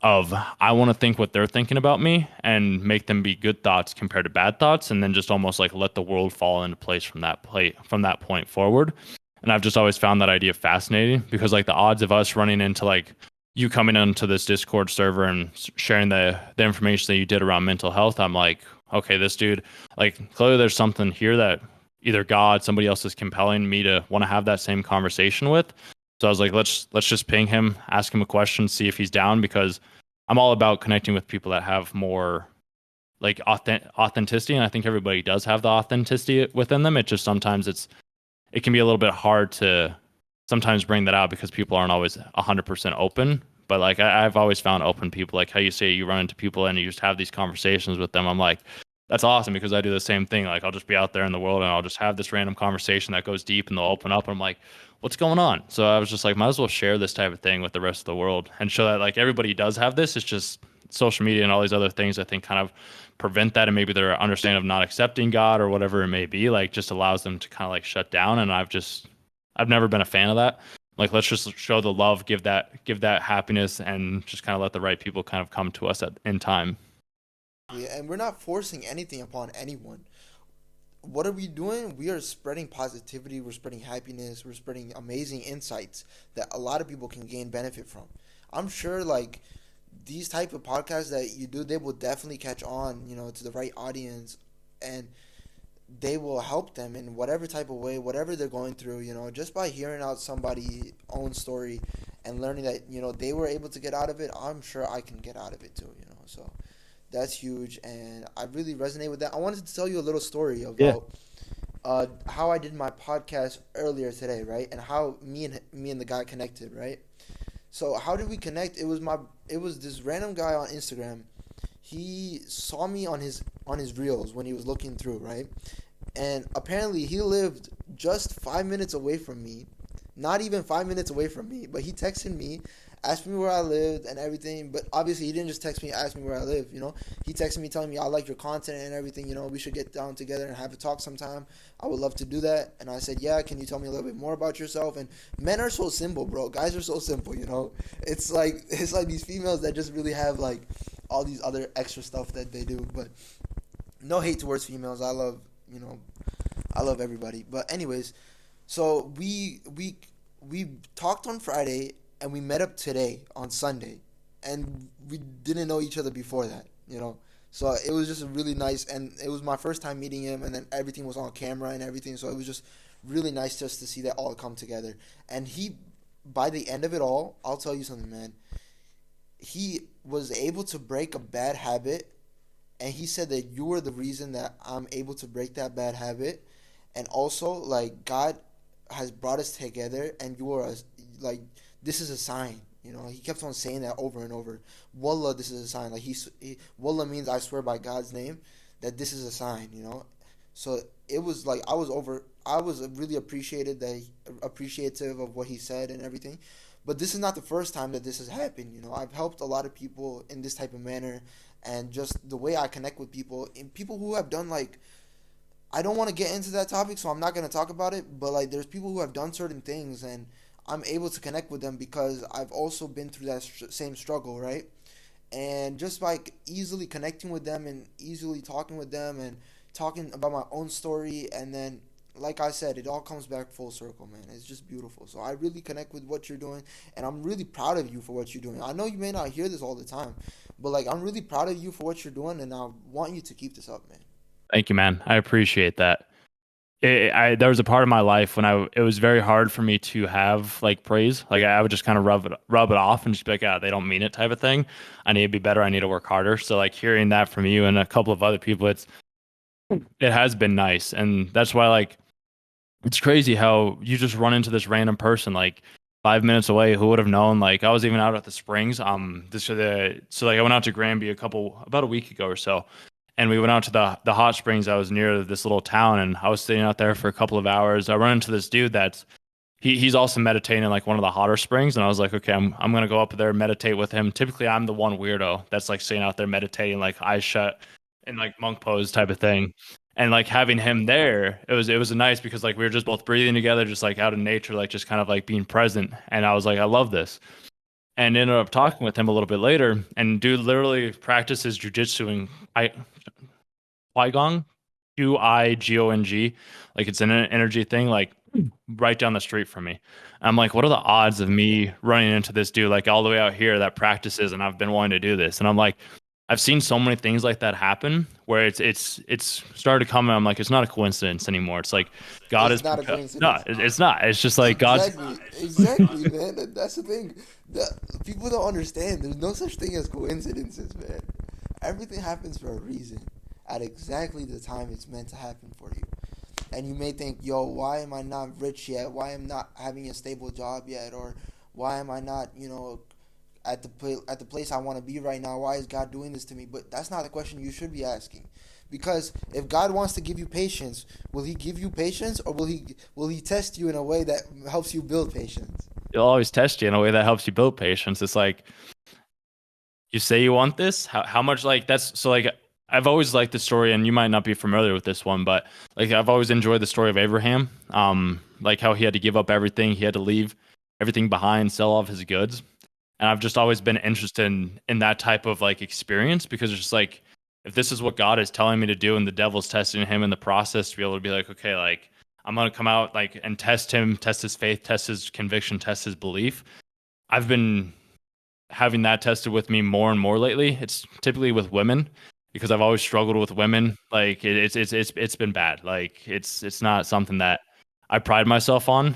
of I want to think what they're thinking about me and make them be good thoughts compared to bad thoughts, and then just almost like let the world fall into place from that point forward. And I've just always found that idea fascinating because like the odds of us running into like you coming into this Discord server and sharing the information that you did around mental health, I'm like, okay, this dude, like clearly there's something here that either God, somebody else is compelling me to want to have that same conversation with. So I was like, let's just ping him, ask him a question, see if he's down because I'm all about connecting with people that have more like authenticity, and I think everybody does have the authenticity within them. It just sometimes it can be a little bit hard to sometimes bring that out because people aren't always 100% open. But like I've always found open people, like how you say you run into people and you just have these conversations with them. I'm like, that's awesome because I do the same thing. Like I'll just be out there in the world and I'll just have this random conversation that goes deep and they'll open up. And I'm like, what's going on? So I was just like, might as well share this type of thing with the rest of the world and show that like everybody does have this. It's just social media and all these other things I think kind of prevent that, and maybe their understanding of not accepting God or whatever it may be, like just allows them to kind of like shut down. And I've never been a fan of that. Like let's just show the love, give that happiness, and just kind of let the right people kind of come to us in time. Yeah, and we're not forcing anything upon anyone. What are we doing? We are spreading positivity, we're spreading happiness, we're spreading amazing insights that a lot of people can gain benefit from. I'm sure like these type of podcasts that you do, they will definitely catch on, to the right audience, and they will help them in whatever type of way, whatever they're going through, just by hearing out somebody's own story and learning that, they were able to get out of it. I'm sure I can get out of it too. So that's huge, and I really resonate with that. I wanted to tell you a little story Yeah. about how I did my podcast earlier today, right? And how me and the guy connected, right? So how did we connect? It was this random guy on Instagram. He saw me on his reels when he was looking through, right? And apparently he lived just 5 minutes away from me. Not even 5 minutes away from me, but he texted me, asked me where I lived and everything. But obviously he didn't just text me, ask me where I live. He texted me telling me I like your content and everything. We should get down together and have a talk sometime. I would love to do that. And I said, yeah. Can you tell me a little bit more about yourself? And men are so simple, bro. Guys are so simple. It's like these females that just really have like all these other extra stuff that they do. But no hate towards females. You know, I love everybody. But anyways, so we talked on Friday and we met up today on Sunday, and we didn't know each other before that. So it was just a really nice, and it was my first time meeting him, and then everything was on camera and everything. So it was just really nice just to see that all come together. And he, by the end of it all, I'll tell you something, man. He was able to break a bad habit, and he said that you were the reason that I'm able to break that bad habit, and also like God has brought us together, and you are like this is a sign. You know, he kept on saying that over and over. Wallah, this is a sign. Like Wallah means I swear by God's name that this is a sign. You know, so it was like I was really appreciative of what he said and everything. But this is not the first time that this has happened. You know, I've helped a lot of people in this type of manner, and just the way I connect with people, and people who have done like I don't want to get into that topic, so I'm not going to talk about it. But like, there's people who have done certain things, and I'm able to connect with them because I've also been through that same struggle, right? And just like easily connecting with them and easily talking with them and talking about my own story, and then like I said, it all comes back full circle, man. It's just beautiful. So I really connect with what you're doing, and I'm really proud of you for what you're doing. I know you may not hear this all the time, but like I'm really proud of you for what you're doing, and I want you to keep this up, man. Thank you, man. I appreciate that. There was a part of my life when it was very hard for me to have like praise. Like I would just kind of rub it off and just be like, they don't mean it type of thing. I need to be better. I need to work harder. So like hearing that from you and a couple of other people, it has been nice. And that's why like it's crazy how you just run into this random person like 5 minutes away. Who would have known? Like I was even out at the springs. So like I went out to Granby about a week ago or so, and we went out to the hot springs. I was near this little town, and I was sitting out there for a couple of hours. I run into this dude he's also meditating in like one of the hotter springs, and I was like, okay, I'm gonna go up there and meditate with him. Typically, I'm the one weirdo that's like sitting out there meditating, like eyes shut in like monk pose type of thing. And like having him there, it was nice because like we were just both breathing together, just like out in nature, like just kind of like being present. And I was like, I love this. And ended up talking with him a little bit later, and dude literally practices jujitsu in Guigong, Qigong, like it's an energy thing, like right down the street from me. I'm like, what are the odds of me running into this dude like all the way out here that practices, and I've been wanting to do this? And I'm like, I've seen so many things like that happen where it's started to come. And I'm like, it's not a coincidence anymore. It's like God It's is not a no, coincidence. it's not. It's just like God's. Exactly, man. That's the thing. People don't understand. There's no such thing as coincidences, man. Everything happens for a reason, at exactly the time it's meant to happen for you. And you may think, yo, why am I not rich yet? Why am I not having a stable job yet? Or why am I not, at the place I want to be right now? Why is God doing this to me? But that's not the question you should be asking. Because if God wants to give you patience, will he give you patience, or will he test you in a way that helps you build patience? He'll always test you in a way that helps you build patience. It's like you say you want this. How much like that's so like I've always liked the story, and you might not be familiar with this one, but like I've always enjoyed the story of Abraham. Like how he had to give up everything, he had to leave everything behind, sell off his goods. And I've just always been interested in that type of like experience because it's just like if this is what God is telling me to do and the devil's testing him in the process to be able to be like, okay, like I'm gonna come out like and test him, test his faith, test his conviction, test his belief. I've been having that tested with me more and more lately. It's typically with women because I've always struggled with women. Like it's been bad. Like it's not something that I pride myself on.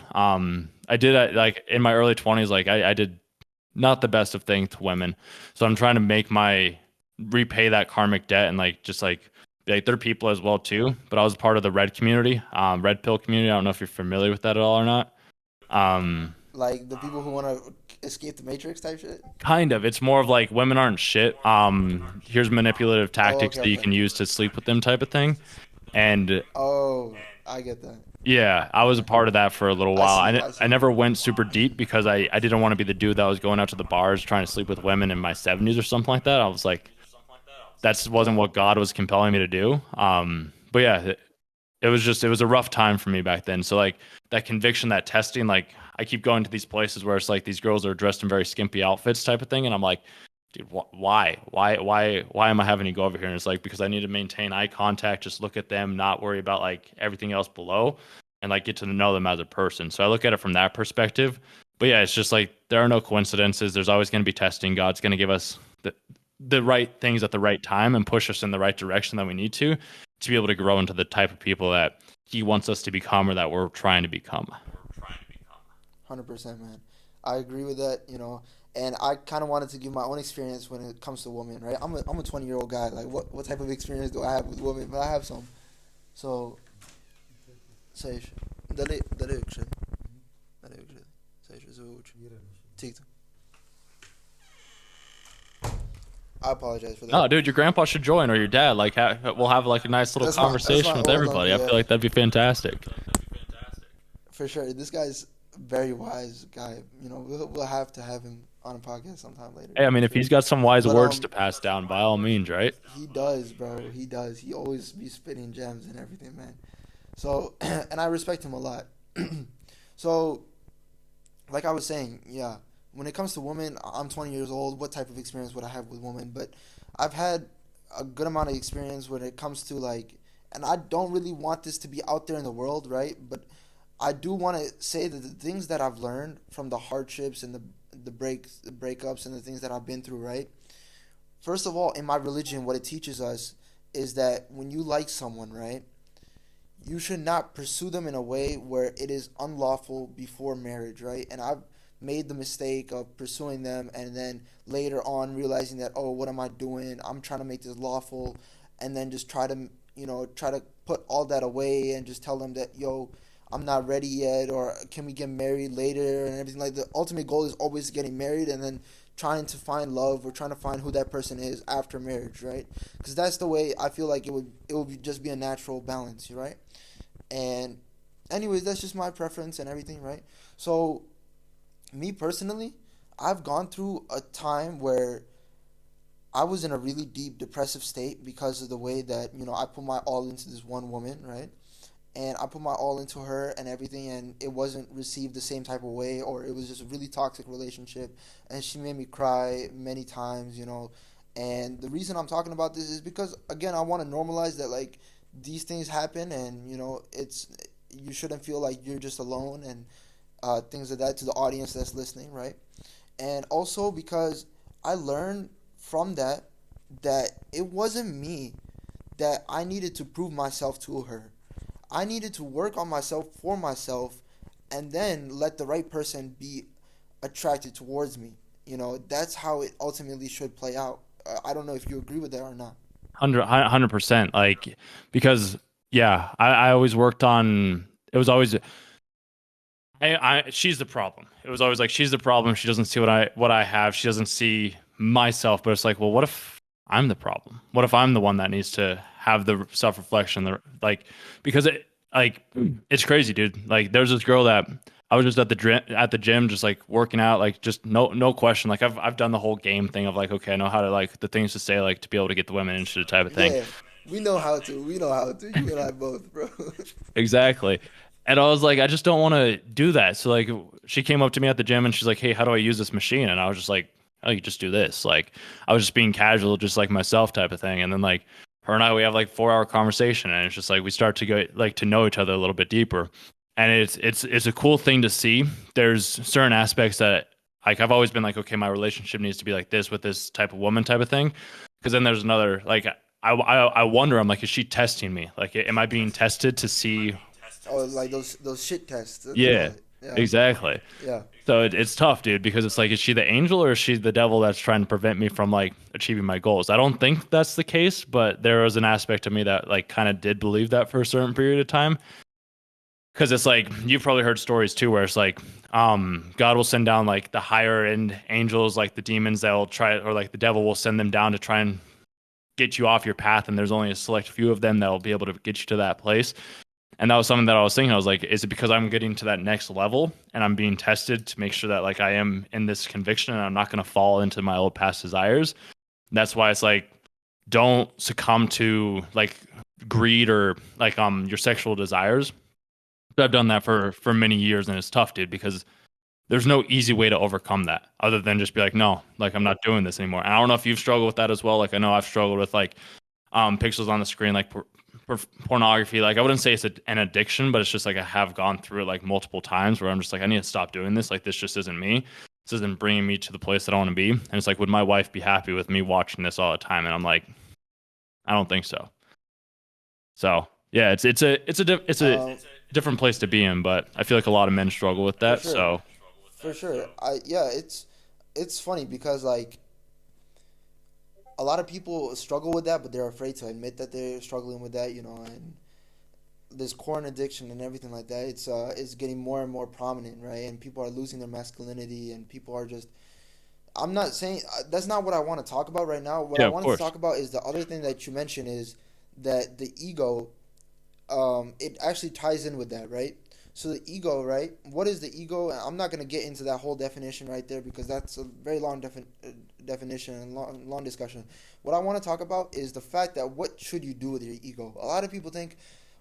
I did like in my early 20s, like I did not the best of things to women. So I'm trying to repay that karmic debt and like just like they're people as well too. But I was part of the red community, red pill community. I don't know if you're familiar with that at all or not. Um, Like the people who want to escape the matrix type shit. Kind of. It's more of like women aren't shit. Here's manipulative Oh, tactics okay, that you okay. can use to sleep with them type of thing. And Oh, I get that. yeah, I was a Okay, part of that for a little I while. see. I I see. never went super deep because I didn't want to be the dude that was going out to the bars trying to sleep with women in my 70s or something like that. I was like, that wasn't Yeah. what God was compelling me to do. But yeah, it was a rough time for me back then. So like that conviction, that testing, like I keep going to these places where it's like these girls are dressed in very skimpy outfits type of thing, and I'm like, dude, why am I having to go over here? And it's like because I need to maintain eye contact, just look at them, not worry about like everything else below, and like get to know them as a person. So I look at it from that perspective. But yeah, it's just like there are no coincidences. There's always going to be testing. God's going to give us the right things at the right time and push us in the right direction that we need to be able to grow into the type of people that he wants us to become or that we're trying to become. 100%, man. I agree with that, and I kind of wanted to give my own experience when it comes to women, right? I'm a 20-year-old guy. Like, what type of experience do I have with women? But I have some. So, Sage, dale öksürük. Dale öksürük. Sage, zúč. TikTok. I apologize for that. Oh, dude, your grandpa should join or your dad. Like, we'll have like a nice little conversation my with old everybody. uncle, I yeah. feel like that'd be fantastic. For sure. This guy's a very wise guy. We'll have to have him on a podcast sometime later. Hey, I mean, if he's got some wise But words to pass down, by all means, right? he does, bro. He does. He always be spitting gems and everything, man. So, and I respect him a lot. So, like I was saying, yeah, when it comes to women, I'm 20 years old. What type of experience would I have with women? But I've had a good amount of experience when it comes to like, and I don't really want this to be out there in the world, right? But I do want to say that the things that I've learned from the hardships and the breakups and the things that I've been through, right? First of all, in my religion, what it teaches us is that when you like someone, right, you should not pursue them in a way where it is unlawful before marriage, right? And I've made the mistake of pursuing them and then later on realizing that, oh, what am I doing? I'm trying to make this lawful, and then just try to put all that away and just tell them that, yo, I'm not ready yet, or can we get married later and everything. Like, the ultimate goal is always getting married and then trying to find love or trying to find who that person is after marriage, right? Because that's the way I feel like it would just be a natural balance, right? And anyways, that's just my preference and everything, right? So me personally, I've gone through a time where I was in a really deep depressive state because of the way that, I put my all into this one woman, right? And I put my all into her and everything, and it wasn't received the same type of way, or it was just a really toxic relationship, and she made me cry many times, and the reason I'm talking about this is because, again, I want to normalize that, like, these things happen, and it's you shouldn't feel like you're just alone, and things like that, to the audience that's listening, right? And also because I learned from that it wasn't me, that I needed to prove myself to her. I needed to work on myself for myself, and then let the right person be attracted towards me. That's how it ultimately should play out. I don't know if you agree with that or not. 100%. Like, because, yeah, I always worked on, it was always, she's the problem. It was always like, she's the problem. She doesn't see what I have. She doesn't see myself, but it's like, well, what if I'm the problem? What if I'm the one that needs to have the self-reflection, because it's crazy, dude. Like, there's this girl that I was just at the gym, just like working out, like, just no question. Like, I've done the whole game thing of like, okay, I know how to, like, the things to say, like, to be able to get the women interested, type of thing. Yeah, we know how to. We know how to. You and I both, bro. Exactly. And I was like, I just don't want to do that. So, like, she came up to me at the gym and she's like, hey, how do I use this machine? And I was just like, oh, you just do this. Like, I was just being casual, just like myself, type of thing. And then, like, her and I, we have like 4 hour conversation, and it's just like we start to go like to know each other a little bit deeper. And it's a cool thing to see. There's certain aspects that, like, I've always been like, okay, my relationship needs to be like this with this type of woman, type of thing. Because then there's another, like, I wonder, I'm like, is she testing me? Like, am I being tested to see? Oh, like those shit tests. Yeah, Yeah. exactly. Yeah. So it's tough, dude, because it's like, is she the angel or is she the devil that's trying to prevent me from like achieving my goals? I don't think that's the case, but there was an aspect of me that like kind of did believe that for a certain period of time. Because it's like, you've probably heard stories too, where it's like, God will send down like the higher end angels, like the demons that will try, or like the devil will send them down to try and get you off your path. And there's only a select few of them that will be able to get you to that place. And that was something that I was thinking. I was like, is it because I'm getting to that next level and I'm being tested to make sure that like I am in this conviction and I'm not going to fall into my old past desires? That's why it's like, don't succumb to like greed or like your sexual desires. I've done that for many years, and it's tough, dude, because there's no easy way to overcome that other than just be like, no, like, I'm not doing this anymore. And I don't know if you've struggled with that as well. Like, I know I've struggled with like pixels on the screen, like pornography. Like, I wouldn't say it's an addiction, but it's just like I have gone through it like multiple times where I'm just like, I need to stop doing this. Like, this just isn't me. isn't bringing me to the place that I want to be. And it's like, would my wife be happy with me watching this all the time? And I'm like, I don't think so. So yeah, it's a Um, different place to be in, but I feel like a lot of men struggle with for that. sure, So for sure. Yeah, it's funny because like a lot of people struggle with that, but they're afraid to admit that they're struggling with that, you know, and this corn addiction and everything like that, it's getting more and more prominent, right? And people are losing their masculinity, and people are just. I'm not saying that's not what I want to talk about right now. What yeah, I of wanted to course. talk about is the other thing that you mentioned is that the ego, it actually ties in with that, right? So the ego, right? What is the ego? I'm not going to get into that whole definition right there because that's a very long definition and long discussion. What I want to talk about is the fact that what should you do with your ego? A lot of people think,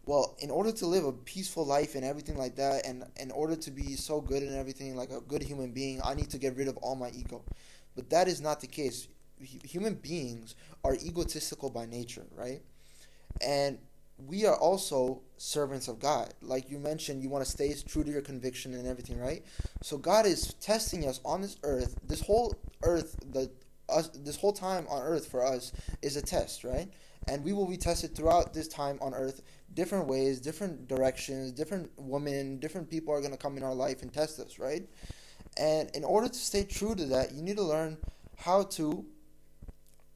well, in order to live a peaceful life and everything like that, and in order to be so good and everything, like a good human being, I need to get rid of all my ego. But that is not the case. Human beings are egotistical by nature, right? And we are also servants of God. Like you mentioned, you want to stay true to your conviction and everything, right? So God is testing us on this earth. This whole earth, this whole time on earth for us is a test, right? And we will be tested throughout this time on earth, different ways, different directions, different women, different people are going to come in our life and test us, right? And in order to stay true to that, you need to learn how to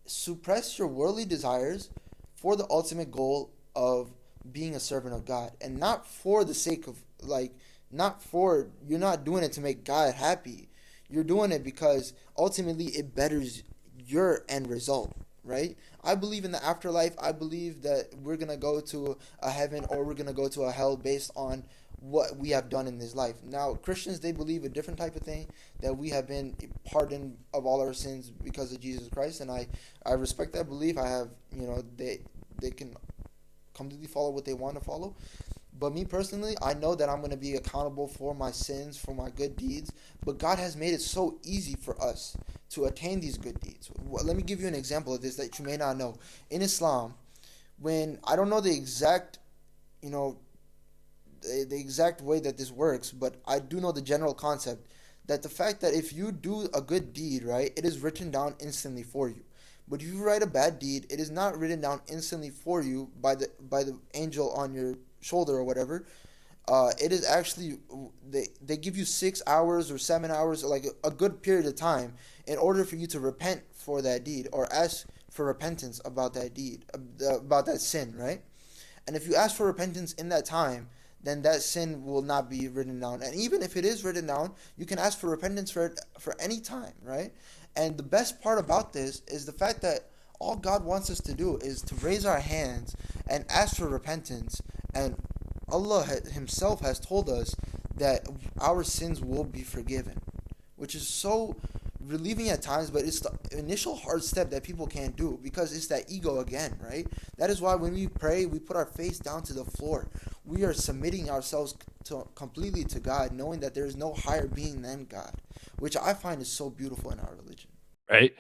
suppress your worldly desires for the ultimate goal of being a servant of God, and not for the sake of like not for you're not doing it to make God happy. You're doing it because ultimately it betters your end result, right? I believe in the afterlife. I believe that we're going to go to a heaven or we're going to go to a hell based on what we have done in this life. Now, Christians, they believe a different type of thing, that we have been pardoned of all our sins because of Jesus Christ, and I respect that belief. I have, you know, they can completely follow what they want to follow. But me personally, I know that I'm going to be accountable for my sins, for my good deeds. But God has made it so easy for us to attain these good deeds. Let me give you an example of this that you may not know. In Islam, when I don't know the exact, you know, the exact way that this works, but I do know the general concept that the fact that if you do a good deed, right, it is written down instantly for you. But if you write a bad deed, it is not written down instantly for you by the angel on your shoulder or whatever. It is actually they give you 6 hours or 7 hours, or like a good period of time, in order for you to repent for that deed or ask for repentance about that deed, about that sin, right? And if you ask for repentance in that time, then that sin will not be written down. And even if it is written down, you can ask for repentance for it for any time, right? And the best part about this is the fact that all God wants us to do is to raise our hands and ask for repentance. And Allah Himself has told us that our sins will be forgiven, which is so relieving at times, but it's the initial hard step that people can't do because it's that ego again, right? That is why when we pray, we put our face down to the floor. We are submitting ourselves completely to God, knowing that there is no higher being than God, which I find is so beautiful in our religion. Right.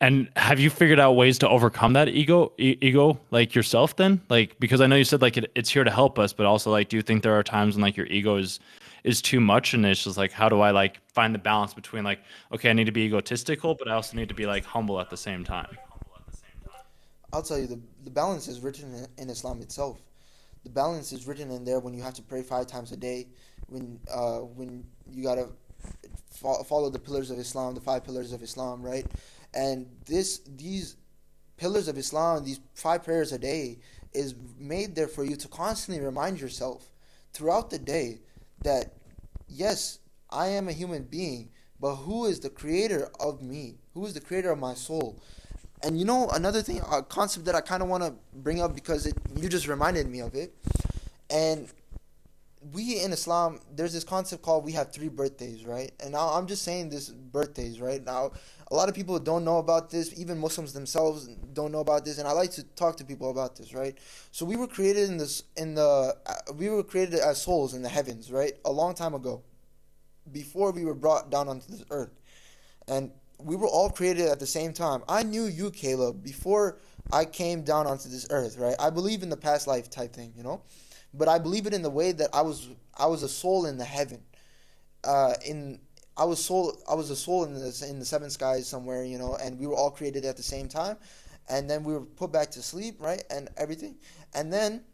And have you figured out ways to overcome that ego like yourself then? Like, because I know you said like it's here to help us, but also like, do you think there are times when like your ego is too much and it's just like, how do I like find the balance between like, okay, I need to be egotistical, but I also need to be like humble at the same time. I'll tell you, the balance is written in Islam itself. The balance is written in there when you have to pray 5 times a day, when you gotta follow the pillars of Islam, the 5 pillars of Islam, right? And these pillars of Islam, these 5 prayers a day, is made there for you to constantly remind yourself throughout the day that yes, I am a human being, but who is the creator of me? Who is the creator of my soul? And you know another thing, a concept that I kind of want to bring up because you just reminded me of it. And we in Islam, there's this concept called we have 3 birthdays, right? And now I'm just saying this birthdays, right? Now, a lot of people don't know about this. Even Muslims themselves don't know about this, and I like to talk to people about this, right? So we were created we were created as souls in the heavens, right? A long time ago, before we were brought down onto this earth, and we were all created at the same time. I knew you, Caleb, before I came down onto this earth, right? I believe in the past life type thing, you know, but I believe it in the way that I was a soul in the heaven, in I was a soul in the seventh skies somewhere, and we were all created at the same time, and then we were put back to sleep, right, and everything, and then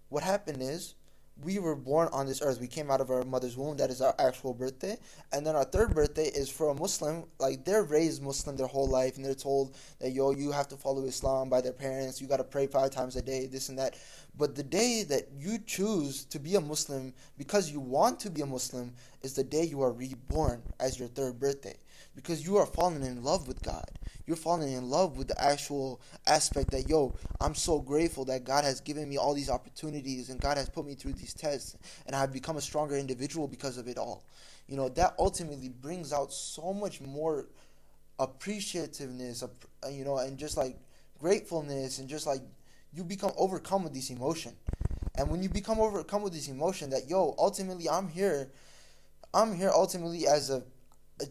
what happened is we were born on this earth. We came out of our mother's womb. That is our actual birthday. And then our third birthday is for a Muslim. Like, they're raised Muslim their whole life, and they're told that, yo, you have to follow Islam by their parents. You got to pray 5 times a day, this and that. But the day that you choose to be a Muslim because you want to be a Muslim is the day you are reborn as your third birthday. Because you are falling in love with God. You're falling in love with the actual aspect that, yo, I'm so grateful that God has given me all these opportunities and God has put me through these tests and I've become a stronger individual because of it all. That ultimately brings out so much more appreciativeness, and just like gratefulness, and just like you become overcome with this emotion. And when you become overcome with this emotion that, yo, ultimately I'm here ultimately as a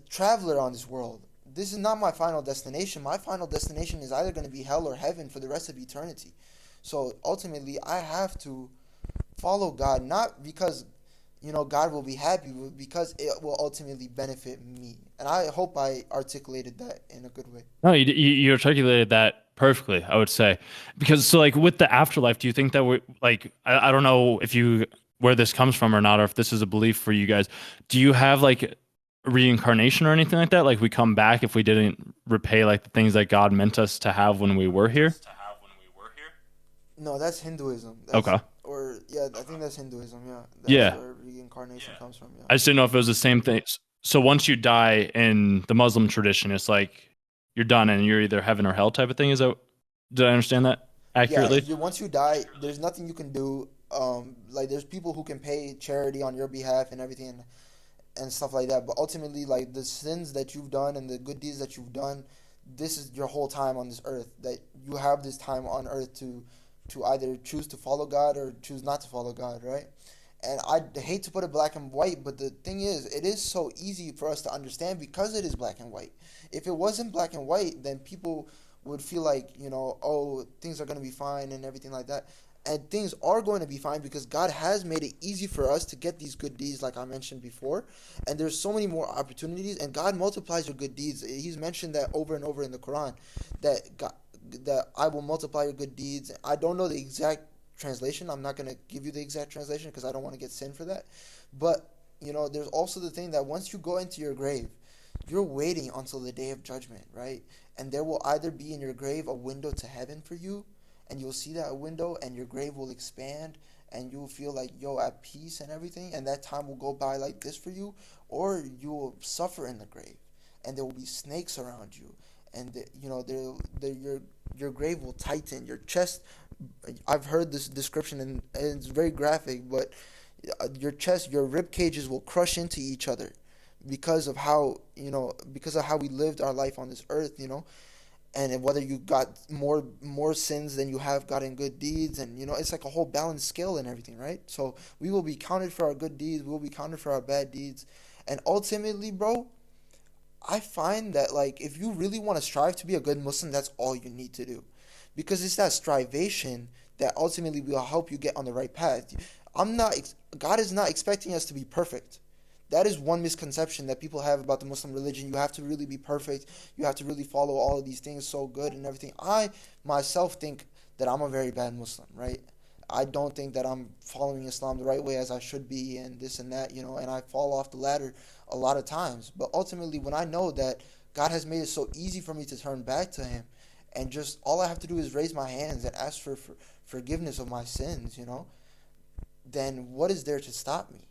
traveler on this world. This is not my final destination. My final destination is either going to be hell or heaven for the rest of eternity. So ultimately, I have to follow God, not because God will be happy, but because it will ultimately benefit me. And I hope I articulated that in a good way. No, you articulated that perfectly, I would say. Because so like with the afterlife, do you think that we like I don't know if you where this comes from or not, or if this is a belief for you guys. Do you have like reincarnation or anything like that? Like we come back if we didn't repay like the things that God meant us to have when we were here? No, that's Hinduism. Okay. Or yeah, I think that's Hinduism. Yeah, that's Yeah. where reincarnation comes from. Yeah. I just didn't know if it was the same thing. So once you die in the Muslim tradition, it's like you're done and you're either heaven or hell type of thing. Is that did I understand that Yeah, accurately? once you die, there's nothing you can do. Like there's people who can pay charity on your behalf and everything, and stuff like that. But ultimately, like the sins that you've done and the good deeds that you've done, this is your whole time on this earth. That you have this time on earth to either choose to follow God or choose not to follow God, right? And I hate to put it black and white, but the thing is, it is so easy for us to understand because it is black and white. If it wasn't black and white, then people would feel like, oh, things are going to be fine and everything like that. And things are going to be fine because God has made it easy for us to get these good deeds, like I mentioned before. And there's so many more opportunities, and God multiplies your good deeds. He's mentioned that over and over in the Quran, that God, that I will multiply your good deeds. I don't know the exact translation. I'm not going to give you the exact translation because I don't want to get sin for that. But, there's also the thing that once you go into your grave, you're waiting until the day of judgment, right? And there will either be in your grave a window to heaven for you, and you'll see that window, and your grave will expand, and you'll feel like, yo, at peace and everything, and that time will go by like this for you, or you will suffer in the grave, and there will be snakes around you, and your grave will tighten, your chest. I've heard this description, and it's very graphic, but your chest, your rib cages will crush into each other because of how we lived our life on this earth. And whether you got more sins than you have gotten good deeds, and it's like a whole balanced scale and everything, right? So we will be counted for our good deeds, we will be counted for our bad deeds, and ultimately, bro, I find that, like, if you really want to strive to be a good Muslim, that's all you need to do, because it's that strivation that ultimately will help you get on the right path. God is not expecting us to be perfect. That is one misconception that people have about the Muslim religion. You have to really be perfect. You have to really follow all of these things so good and everything. I myself think that I'm a very bad Muslim, right? I don't think that I'm following Islam the right way as I should be, and this and that, and I fall off the ladder a lot of times. But ultimately, when I know that God has made it so easy for me to turn back to Him, and just all I have to do is raise my hands and ask for forgiveness of my sins, then what is there to stop me?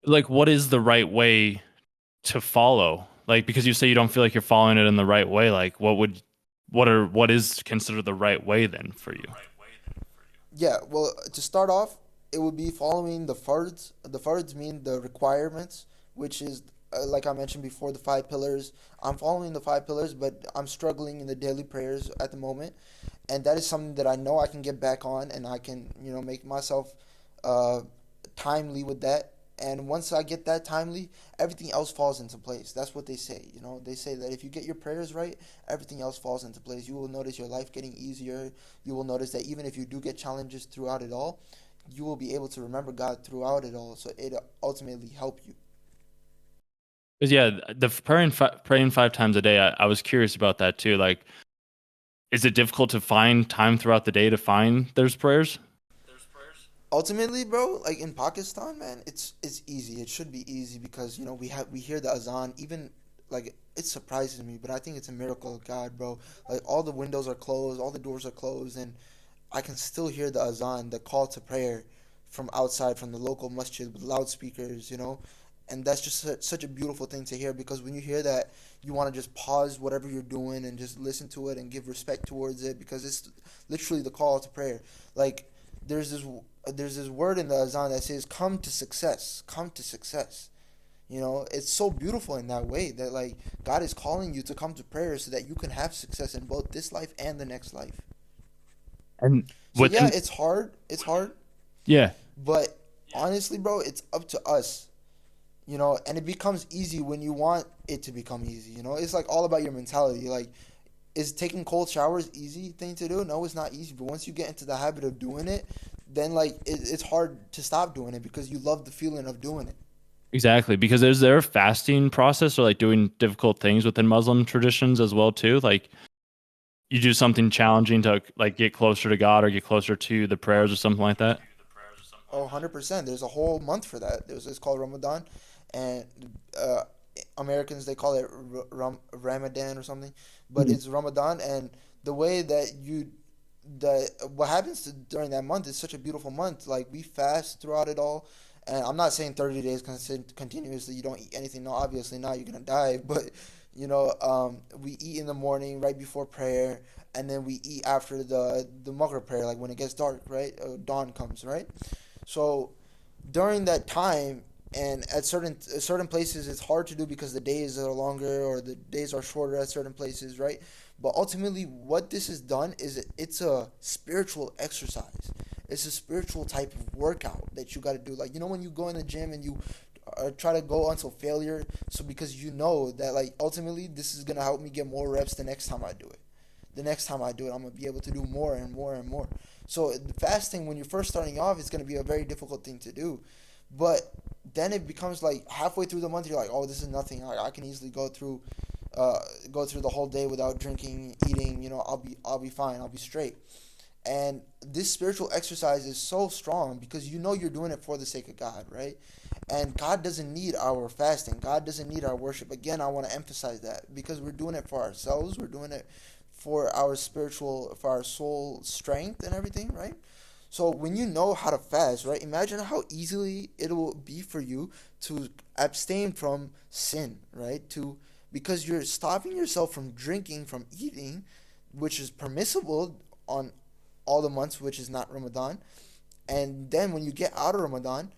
Like what is the right way to follow? Like because you say you don't feel like you're following it in the right way, like what is considered the right way then for you? Yeah, well, to start off, it would be following the fards. The fards mean the requirements, which is, like I mentioned before, the 5 pillars. I'm following the 5 pillars, but I'm struggling in the daily prayers at the moment. And that is something that I know I can get back on, and I can, make myself uh, timely with that. And once I get that timely, everything else falls into place. That's what they say. They say that if you get your prayers right, everything else falls into place. You will notice your life getting easier. You will notice that even if you do get challenges throughout it all, you will be able to remember God throughout it all. So it ultimately help you. 'Cause yeah, the praying 5 times a day. I was curious about that too. Like, is it difficult to find time throughout the day to find those prayers? Ultimately, bro, like in Pakistan, man, it's easy. It should be easy because we hear the azan. Even like it surprises me, but I think it's a miracle of God, bro. Like all the windows are closed, all the doors are closed, and I can still hear the azan, the call to prayer from outside from the local masjid with loudspeakers, and that's just such a beautiful thing to hear because when you hear that, you want to just pause whatever you're doing and just listen to it and give respect towards it because it's literally the call to prayer. Like there's this there's this word in the azan that says come to success, come to success. It's so beautiful in that way that like God is calling you to come to prayer so that you can have success in both this life and the next life. And So yeah, within, it's hard. It's hard, yeah, but honestly, bro, it's up to us. And it becomes easy when you want it to become easy. It's like all about your mentality. Like, is taking cold showers easy thing to do? No, it's not easy. But once you get into the habit of doing it, then like it's hard to stop doing it because you love the feeling of doing it. exactly. Because is there a fasting process or like doing difficult things within Muslim traditions as well too? Like you do something challenging to like get closer to God or get closer to the prayers or something like that? Oh, 100%. There's a whole month for that. It's called Ramadan, and uh, Americans they call it Ramadan or something, but Mhm. it's Ramadan. And the way that the what happens during that month is such a beautiful month. Like we fast throughout it all, and I'm not saying 30 days continuously. You don't eat anything. No, obviously not. You're gonna die. But we eat in the morning right before prayer, and then we eat after the Maghrib prayer, like when it gets dark, right? Dawn comes, right? So during that time, and at certain places, it's hard to do because the days are longer or the days are shorter at certain places, right? But ultimately, what this is done is it's a spiritual exercise. It's a spiritual type of workout that you got to do. Like when you go in the gym and you try to go until failure, so because you know that like ultimately this is gonna help me get more reps the next time I do it. The next time I do it, I'm gonna be able to do more and more and more. So fasting, when you're first starting off, it's gonna be a very difficult thing to do, but then it becomes like halfway through the month, you're like, oh, this is nothing. I can easily go through the whole day without drinking, eating. I'll be fine. I'll be straight. And this spiritual exercise is so strong because you're doing it for the sake of God, right? And God doesn't need our fasting. God doesn't need our worship. Again, I want to emphasize that because we're doing it for ourselves. We're doing it for our soul strength and everything, right? So when you know how to fast, right? Imagine how easily it will be for you to abstain from sin, right? Because you're stopping yourself from drinking, from eating, which is permissible on all the months, which is not Ramadan. And then when you get out of Ramadan,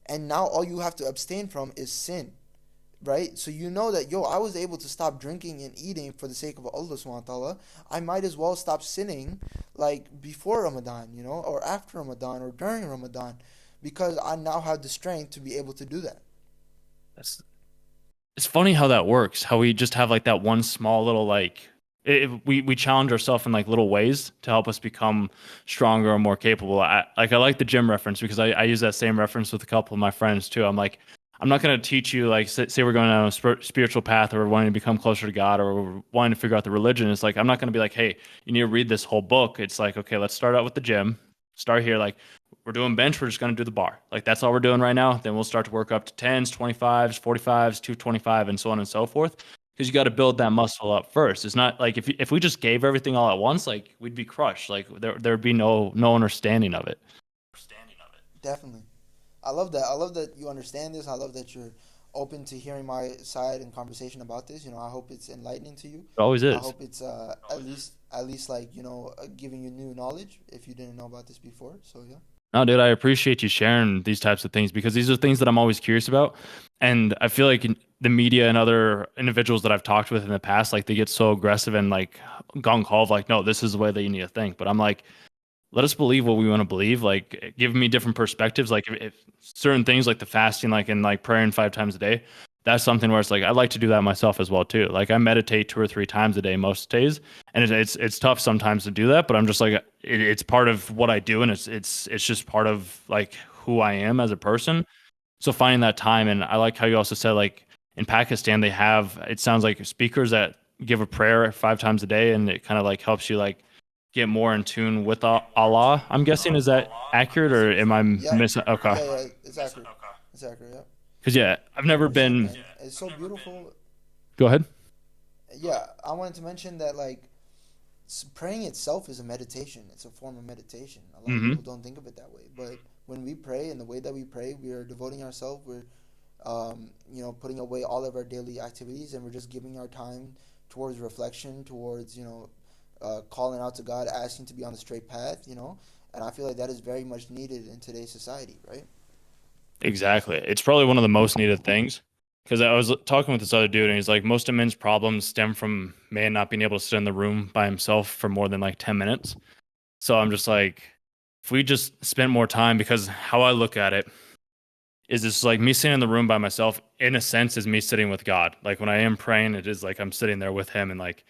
and now all you have to abstain from is sin, right? So you know that I was able to stop drinking and eating for the sake of Allah subhanahu wa ta'ala. I might as well stop sinning like before Ramadan, or after Ramadan or during Ramadan, because I now have the strength to be able to do that. That's it's funny how that works. How we just have like that one small little like we challenge ourselves in like little ways to help us become stronger and more capable. I like the gym reference because I use that same reference with a couple of my friends too. I'm like, I'm not going to teach you like say we're going down a spiritual path or we're wanting to become closer to God or we're wanting to figure out the religion. It's like I'm not going to be like, hey, you need to read this whole book. It's like, okay, let's start out with the gym. Start here. Like we're doing bench. We're just going to do the bar. Like that's all we're doing right now. Then we'll start to work up to 10s, 25s, 45s, 225, and so on and so forth. Because you got to build that muscle up first. It's not like if we just gave everything all at once, like we'd be crushed. Like there'd be no understanding of it. Definitely. I love that. I love that you understand this. I love that you're open to hearing my side and conversation about this. I hope it's enlightening to you. It always I is. hope it's at least like giving you new knowledge if you didn't know about this before. So yeah. No, dude, I appreciate you sharing these types of things because these are things that I'm always curious about. And I feel like the media and other individuals that I've talked with in the past, like they get so aggressive and like gung ho of like, no, this is the way that you need to think. But I'm like, let us believe what we want to believe. Like, give me different perspectives. Like, if certain things like the fasting, like and like praying 5 times a day, that's something where it's like I like to do that myself as well too. Like, I meditate 2 or 3 times a day most days, and it's tough sometimes to do that. But I'm just like it's part of what I do, and it's just part of like who I am as a person. So finding that time, and I like how you also said like in Pakistan they have, it sounds like, speakers that give a prayer 5 times a day, and it kind of like helps you like get more in tune with Allah. I'm guessing, is that accurate or am I Yeah, missing? Okay, yeah, it's accurate. It's accurate. Yeah, because yeah, I've never yeah, been. man. It's so beautiful. Go ahead. Yeah, I wanted to mention that like praying itself is a meditation. It's a form of meditation. A lot of Hmm. people don't think of it that way, but when we pray and the way that we pray, we are devoting ourselves. We're putting away all of our daily activities, and we're just giving our time towards reflection, towards calling out to God, asking to be on the straight path. And I feel like that is very much needed in today's society, right? Exactly. It's probably one of the most needed things. Because I was talking with this other dude, and he's like, most of men's problems stem from man not being able to sit in the room by himself for more than like 10 minutes. So I'm just like, if we just spent more time, because how I look at it is this like me sitting in the room by myself, in a sense, is me sitting with God. Like when I am praying, it is like I'm sitting there with him and like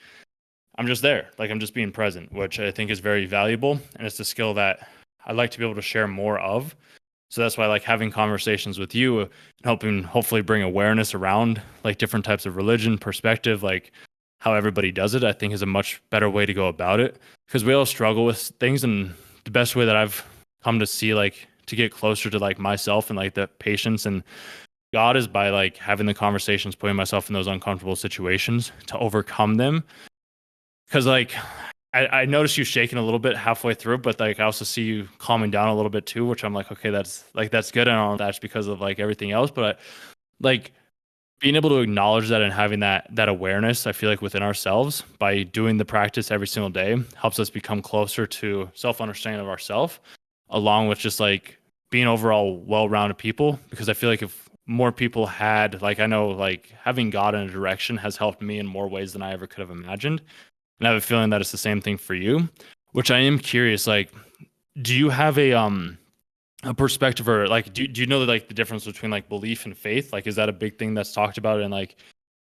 I'm just there. Like I'm just being present, which I think is very valuable. And it's a skill that I'd like to be able to share more of. So that's why I like having conversations with you and helping hopefully bring awareness around like different types of religion, perspective, like how everybody does it, I think is a much better way to go about it. Because we all struggle with things, and the best way that I've come to see like to get closer to like myself and like the patience and God is by like having the conversations, putting myself in those uncomfortable situations to overcome them. Because like I noticed you shaking a little bit halfway through, but like I also see you calming down a little bit too, which I'm like, okay, that's good. I don't know if that's because of like everything else, but like being able to acknowledge that and having that awareness, I feel like within ourselves by doing the practice every single day helps us become closer to self understanding of ourselves, along with just like being overall well rounded people. Because I feel like if more people had, like, I know like having God in a direction has helped me in more ways than I ever could have imagined. And I have a feeling that it's the same thing for you, which I am curious, like, do you have a perspective, or like do you know like the difference between like belief and faith? Like is that a big thing that's talked about in like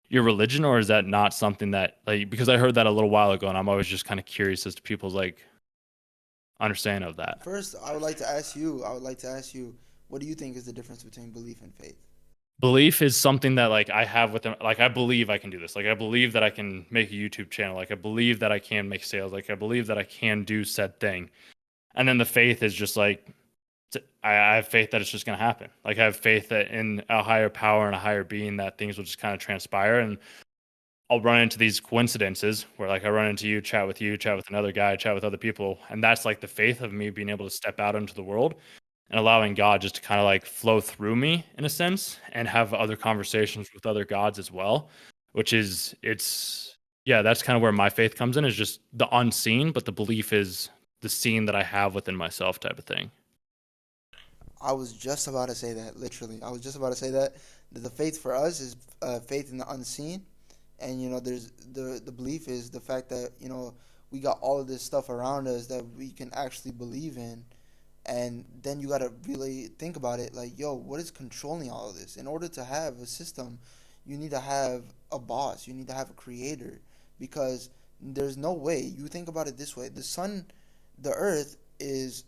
your religion, or is that not something that, like, because I heard that a little while ago and I'm always just kind of curious as to people's like understanding of that. First, I would like to ask you, what do you think is the difference between belief and faith? Belief is something that like I have with them. Like I believe I can do this. Like I believe that I can make a YouTube channel. Like I believe that I can make sales. Like I believe that I can do said thing. And then the faith is just like I have faith that it's just going to happen. Like I have faith that in a higher power and a higher being that things will just kind of transpire, and I'll run into these coincidences where like I run into you, chat with another guy, chat with other people, and that's like the faith of me being able to step out into the world and allowing God just to kind of like flow through me in a sense and have other conversations with other gods as well, which is it's yeah, that's kind of where my faith comes in, is just the unseen, but the belief is the seen that I have within myself type of thing. I was just about to say that, literally. I was just about to say that the faith for us is faith in the unseen, and there's the belief is the fact that we got all of this stuff around us that we can actually believe in, and then you gotta really think about it, like, yo, what is controlling all of this? In order to have a system, you need to have a boss, you need to have a creator, because there's no way. You think about it this way: the sun, the earth is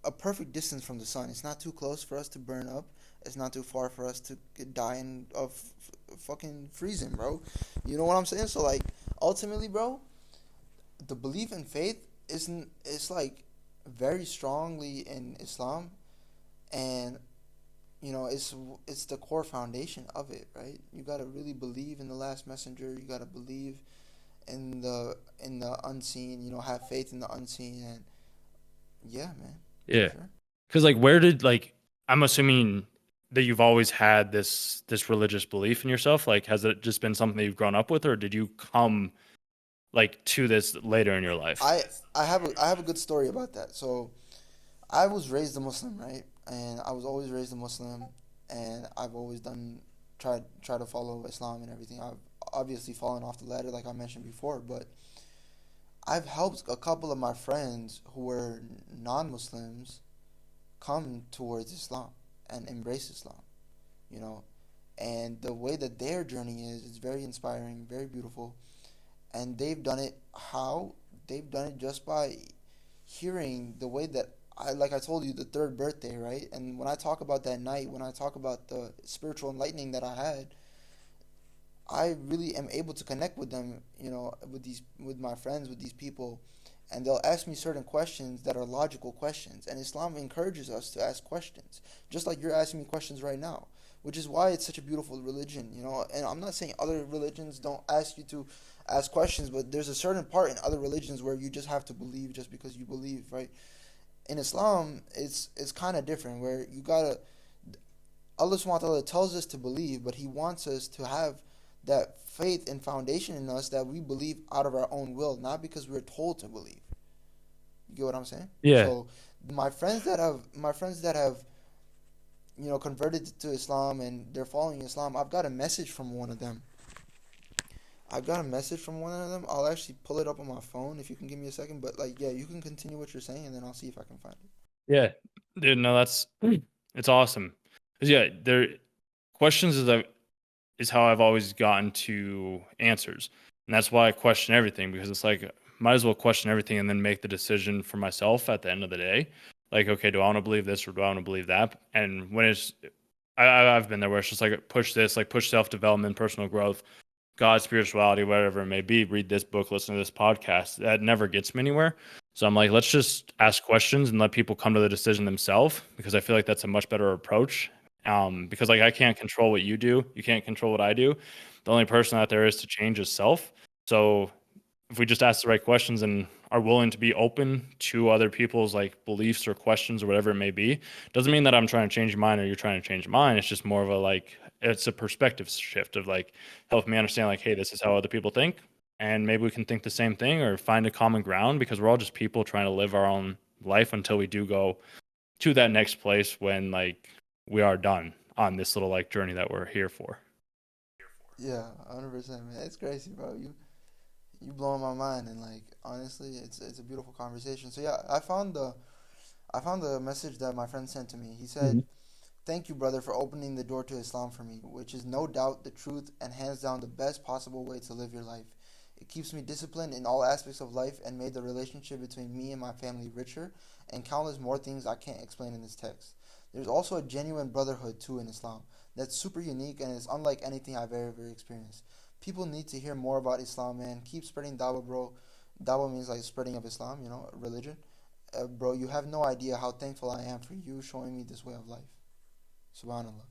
a perfect distance from the sun. It's not too close for us to burn up. It's not too far for us to die of fucking freezing, bro. You know what I'm saying? So like, ultimately, bro, the belief in faith isn't. It's like very strongly in Islam, and it's the core foundation of it, right? You gotta really believe in the last messenger. You gotta believe in the unseen. Have faith in the unseen, and yeah, man, for Yeah. sure. Because like, where did like I'm assuming that you've always had this religious belief in yourself. Like, has it just been something that you've grown up with, or did you come like to this later in your life? I I have a good story about that. So I was raised a Muslim, right? And I was always raised a Muslim, and I've always try to follow Islam and everything. I've obviously fallen off the ladder, like I mentioned before, but I've helped a couple of my friends who were non-Muslims come towards Islam and embrace Islam. You know, and the way that their journey is very inspiring, very beautiful, and they've done it how? They've done it just by hearing the way that I like I told you, the third birthday, right? And when I talk about that night, when I talk about the spiritual enlightening that I had, I really am able to connect with them, with my friends, with these people, and they'll ask me certain questions that are logical questions. And Islam encourages us to ask questions, just like you're asking me questions right now, which is why it's such a beautiful religion. And I'm not saying other religions don't ask you to ask questions, but there's a certain part in other religions where you just have to believe just because you believe, right? In Islam, it's kind of different, where you gotta Allah subhanahu wa ta'ala tells us to believe, but He wants us to have that faith and foundation in us that we believe out of our own will, not because we're told to believe. You get what I'm saying? Yeah. So my friends that have converted to Islam and they're following Islam, I've got a message from one of them. I've got a message from one of them. I'll actually pull it up on my phone if you can give me a second. But like, yeah, you can continue what you're saying, and then I'll see if I can find it. Yeah. Dude, no, it's awesome. 'Cause, yeah, there questions is how I've always gotten to answers. And that's why I question everything, because it's like might as well question everything and then make the decision for myself at the end of the day. Like, okay, do I want to believe this or do I want to believe that? And when I've been there where it's just like push this, like push self development, personal growth, God, spirituality, whatever it may be, read this book, listen to this podcast. That never gets me anywhere. So I'm like, let's just ask questions and let people come to the decision themselves, because I feel like that's a much better approach. Because like I can't control what you do, you can't control what I do. The only person out there is to change is self. So if we just ask the right questions and are willing to be open to other people's like beliefs or questions or whatever it may be, doesn't mean that I'm trying to change your mind or you're trying to change mine. It's just more of a like it's a perspective shift of like help me understand like, hey, this is how other people think, and maybe we can think the same thing or find a common ground, because we're all just people trying to live our own life until we do go to that next place when like we are done on this little like journey that we're here for. Yeah, 100%, man. It's crazy, bro. You blowing my mind, and like honestly, it's a beautiful conversation. So yeah, I found the message that my friend sent to me. He said, Mhm. "Thank you, brother, for opening the door to Islam for me, which is no doubt the truth and hands down the best possible way to live your life. It keeps me disciplined in all aspects of life and made the relationship between me and my family richer, and countless more things I can't explain in this text. There's also a genuine brotherhood too in Islam that's super unique and is unlike anything I've ever experienced. People need to hear more about Islam, man. Keep spreading dawah, bro. Dawah means like spreading of Islam, religion. Bro, you have no idea how thankful I am for you showing me this way of life. Subhanallah."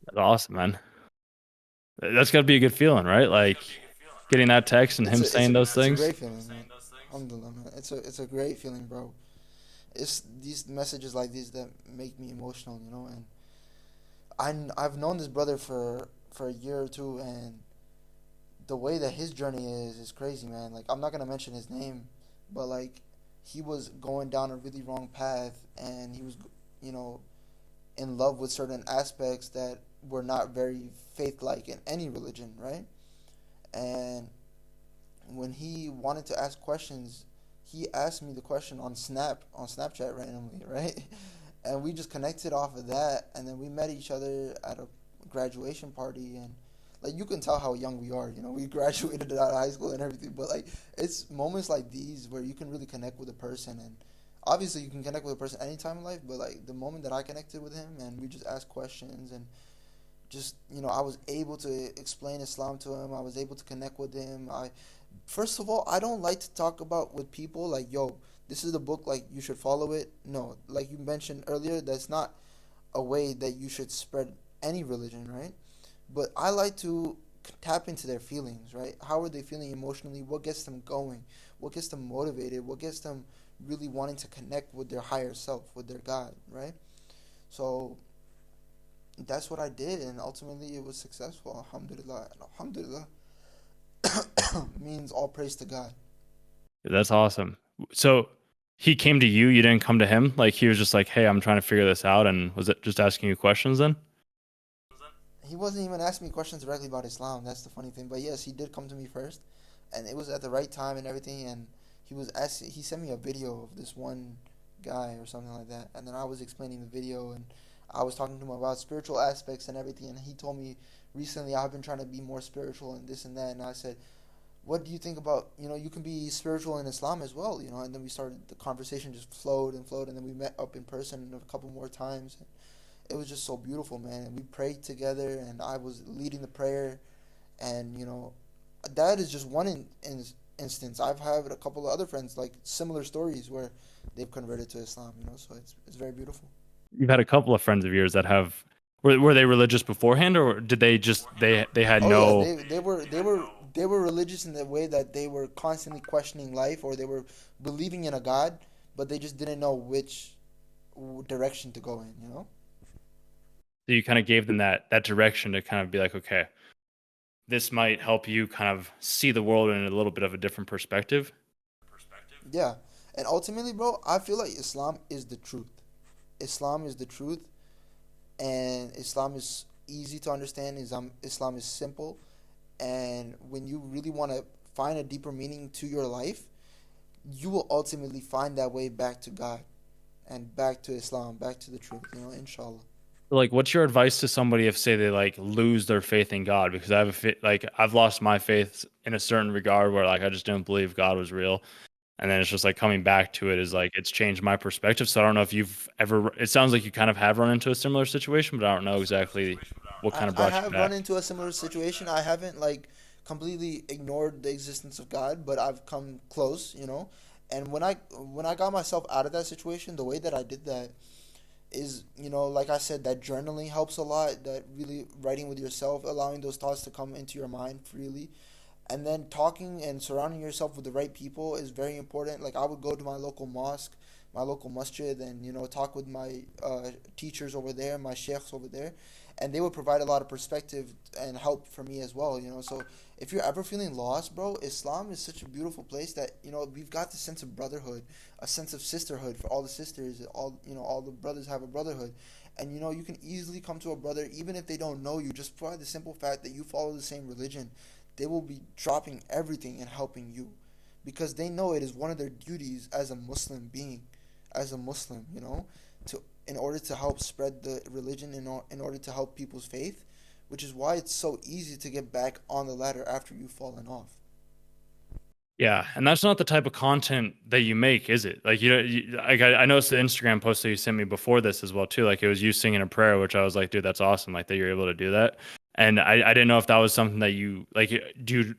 That's awesome, man. That's got to be a good feeling, right? Like getting that text and It's him a it's saying a those it's a things. great feeling, man. Alhamdulillah, man. It's a great feeling, bro. It's these messages like these that make me emotional, and I've known this brother for a year or two, and the way that his journey is crazy, man. Like I'm not gonna mention his name, but like he was going down a really wrong path, and he was, you know, in love with certain aspects that were not very faith-like in any religion, right? And when he wanted to ask questions, he asked me the question on Snapchat randomly, right? And we just connected off of that, and then we met each other at a graduation party, and like you can tell how young we are. We graduated out of high school and everything, but like it's moments like these where you can really connect with a person, and obviously you can connect with a person anytime in life, but like the moment that I connected with him and we just asked questions, and just I was able to explain Islam to him. I was able to connect with him. I First of all, I don't like to talk about with people like, yo, this is the book, like you should follow it. No, like you mentioned earlier, that's not a way that you should spread any religion, right? But I like to tap into their feelings, right? How are they feeling emotionally? What gets them going? What gets them motivated? What gets them really wanting to connect with their higher self, with their God, right? So that's what I did, and ultimately it was successful. Alhamdulillah. And alhamdulillah means all praise to God. That's awesome. So he came to you, you didn't come to him? Like he was just like, "Hey, I'm trying to figure this out," and was it just asking you questions then? He wasn't even asking me questions directly about Islam. That's the funny thing. But yes, he did come to me first, and it was at the right time and everything. And he sent me a video of this one guy or something like that, and then I was explaining the video, and I was talking to him about spiritual aspects and everything. And he told me recently I've been trying to be more spiritual and this and that. And I said, what do you think about, you can be spiritual in Islam as well, and then we started, the conversation just flowed and flowed, and then we met up in person a couple more times. It was just so beautiful, man. And we prayed together, and I was leading the prayer, and that is just one instance. I've had a couple of other friends like similar stories where they've converted to Islam, so it's very beautiful. You've had a couple of friends of yours that have were they religious beforehand, or did they just they had Oh yeah, no? they were religious in the way that they were constantly questioning life, or they were believing in a God, but they just didn't know which direction to go in. So you kind of gave them that direction to kind of be like, okay, this might help you kind of see the world in a little bit of a different perspective. Yeah, and ultimately, bro, I feel like Islam is the truth. Islam is the truth, and Islam is easy to understand. Islam is simple, and when you really want to find a deeper meaning to your life, you will ultimately find that way back to God and back to Islam, back to the truth. Inshallah. Like, what's your advice to somebody if say they like lose their faith in God? Because I have like I've lost my faith in a certain regard where like I just didn't believe God was real, and then it's just like coming back to it is like it's changed my perspective. So I don't know if you've ever. It sounds like you kind of have run into a similar situation, but I don't know exactly what kind of I brought you have run back. into a similar situation. I haven't like completely ignored the existence of God, but I've come close. And when I got myself out of that situation, the way that I did that is, like I said, that journaling helps a lot. That really writing with yourself, allowing those thoughts to come into your mind freely, and then talking and surrounding yourself with the right people is very important. Like I would go to my local mosque, my local masjid, and talk with my teachers over there, my sheikhs over there, and they would provide a lot of perspective and help for me as well. So if you're ever feeling lost, bro, Islam is such a beautiful place that we've got this sense of brotherhood, a sense of sisterhood for all the sisters. All the brothers have a brotherhood, and you can easily come to a brother even if they don't know you, just by the simple fact that you follow the same religion. They will be dropping everything and helping you because they know it is one of their duties as a Muslim being, as a Muslim, to in order to help spread the religion, in order to help people's faith, which is why it's so easy to get back on the ladder after you've fallen off. Yeah, and that's not the type of content that you make, is it? Like like I noticed the Instagram post that you sent me before this as well too. Like it was you singing a prayer, which I was like, dude, that's awesome. Like that you're able to do that. And I didn't know if that was something that you like. Do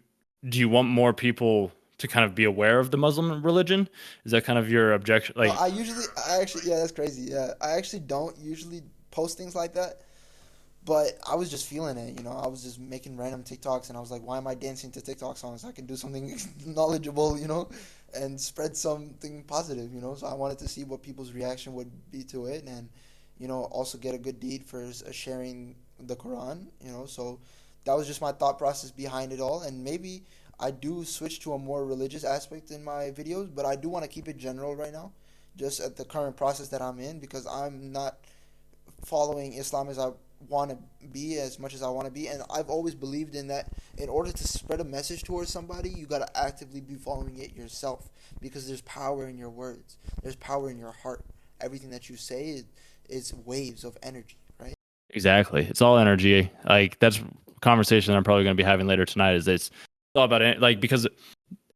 you want more people to kind of be aware of the Muslim religion? Is that kind of your objection? No, Like, I actually, yeah, that's crazy. Yeah, I actually don't usually post things like that. But I was just feeling it. I was just making random TikToks, and I was like, why am I dancing to TikTok songs? I can do something knowledgeable, and spread something positive. So I wanted to see what people's reaction would be to it, and also get a good deed for sharing the Quran. So that was just my thought process behind it all, and maybe I do switch to a more religious aspect in my videos, but I do want to keep it general right now, just at the current process that I'm in, because I'm not following Islam as I want to be, as much as I want to be. And I've always believed in that in order to spread a message towards somebody, you got to actively be following it yourself, because there's power in your words, there's power in your heart. Everything that you say is waves of energy, right? exactly. It's all energy. Like that's a conversation that I'm probably going to be having later tonight. Is it's all about it. Like because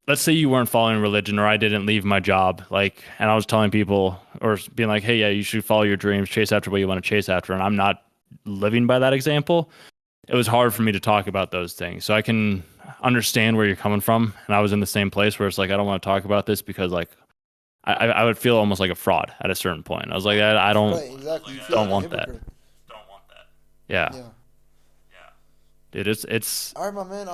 let's say you weren't following religion or I didn't leave my job, like, and I was telling people or being like, hey, yeah, you should follow your dreams, chase after what you want to chase after, and I'm not living by that example. It was hard for me to talk about those things. So I can understand where you're coming from. And I was in the same place where it's like, I don't want to talk about this because like I would feel almost like a fraud at a certain point. I was like, I Right, exactly. You feel don't like a want that. hypocrite. Yeah. Yeah. Dude, it's All right, my man.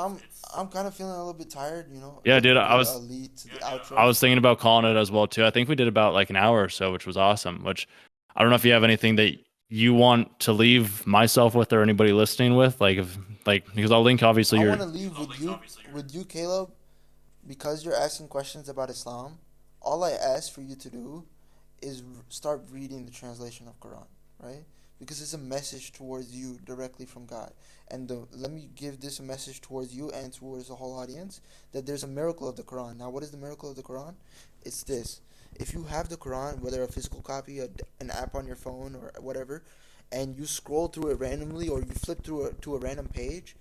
I'm kind of feeling a little bit tired. yeah, Like dude. a good lead to the I outro. was thinking about calling it as well too. I think we did about like an hour or so, which was awesome. Which I don't know if you have anything that you want to leave myself with or anybody listening with, like if like because I'll link obviously I your want to leave with you, Caleb, because you're asking questions about Islam. All I ask for you to do is start reading the translation of Quran, right? Because it's a message towards you directly from God. And let me give this a message towards you and towards the whole audience, that there's a miracle of the Quran. Now, what is the miracle of the Quran? It's this. If you have the Quran, whether a physical copy, an app on your phone or whatever, and you scroll through it randomly, or you flip through to a random page,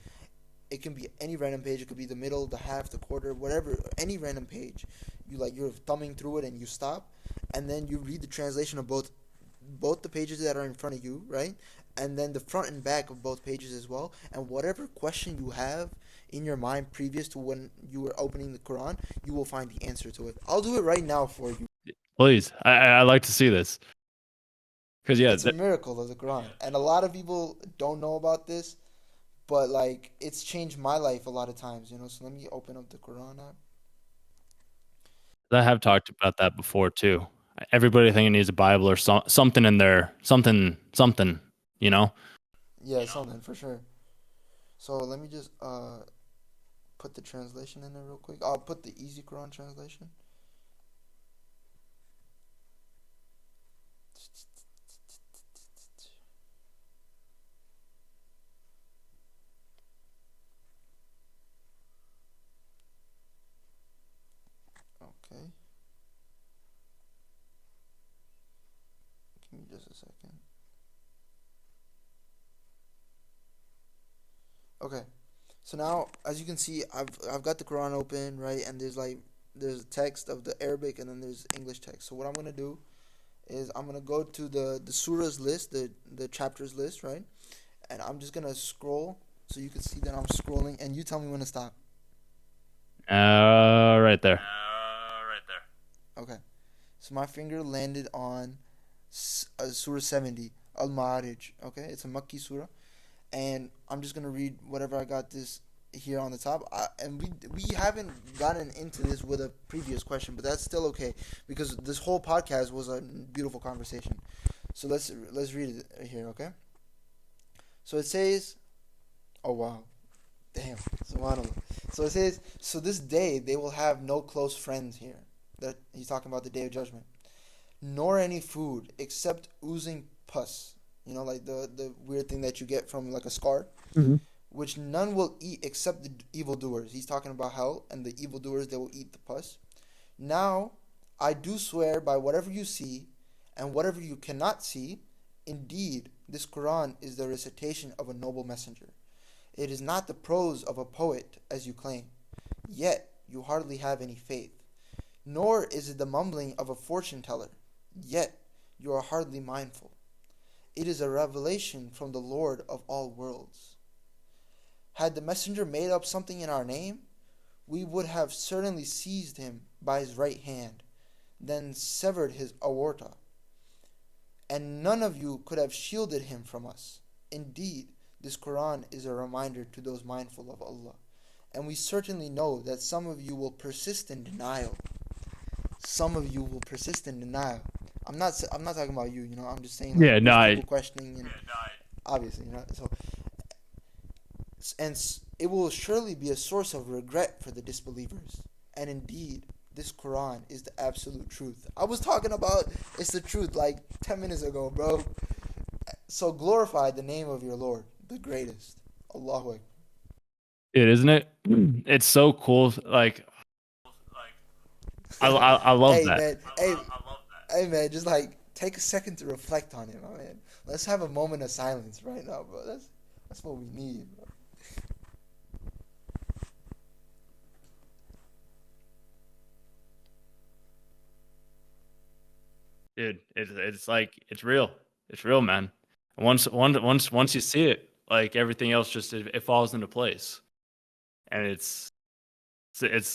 It can be any random page. It could be the middle, the half, the quarter, whatever. Any random page. You're thumbing through it and you stop, and then you read the translation of both the pages that are in front of you, right? And then the front and back of both pages as well. And whatever question you have in your mind previous to when you were opening the Quran, you will find the answer to it. I'll do it right now for you. Please, I like to see this because It's a miracle of the Quran, and a lot of people don't know about this, but like it's changed my life a lot of times, you know. So let me open up the Quran app. I have talked about that before too. Everybody thinking needs a Bible or something in there, something, you know. Yeah, something for sure. So let me just put the translation in there real quick. I'll put the easy Quran translation. Okay. Give me just a second. Okay. So now, as you can see, I've got the Quran open, right? And there's text of the Arabic and then there's English text. So what I'm gonna do is I'm gonna go to the surahs list, the chapters list, right? And I'm just gonna scroll so you can see that I'm scrolling, and you tell me when to stop. Right there. Okay. So my finger landed on Surah 70, Al Ma'arij. Okay, it's a Makki surah, and I'm just gonna read whatever I got this here on the top. And we haven't gotten into this with a previous question, but that's still okay because this whole podcast was a beautiful conversation. So let's read it here, okay? So it says, oh wow, damn, subhanallah. So it says, so this day they will have no close friends here. That he's talking about the day of judgment, nor any food except oozing pus. You know, like the weird thing that you get from like a scar, Mm-hmm. which none will eat except the evildoers. He's talking about hell and the evildoers, they will eat the pus. Now, I do swear by whatever you see and whatever you cannot see, indeed, this Quran is the recitation of a noble messenger. It is not the prose of a poet, as you claim. Yet, you hardly have any faith. Nor is it the mumbling of a fortune teller. Yet, you are hardly mindful. It is a revelation from the Lord of all worlds. Had the messenger made up something in our name, we would have certainly seized him by his right hand, then severed his aorta, and none of you could have shielded him from us. Indeed, this Quran is a reminder to those mindful of Allah, and we certainly know that some of you will persist in denial. Some of you will persist in denial. I'm not talking about you, you know. I'm just saying, like, Yeah, no, people questioning, and obviously, you know. So, and it will surely be a source of regret for the disbelievers. And indeed, this Quran is the absolute truth. I was talking about it's the truth like 10 minutes ago, bro. So glorify the name of your Lord, the greatest. Allahu Akbar. isn't it? It's so cool. Like I love Hey that. man, hey man, just like take a second to reflect on it, my man. Let's have a moment of silence right now, bro. That's what we need, bro. Dude, it's like it's real. It's real, man. Once you see it, like everything else just it falls into place. And it's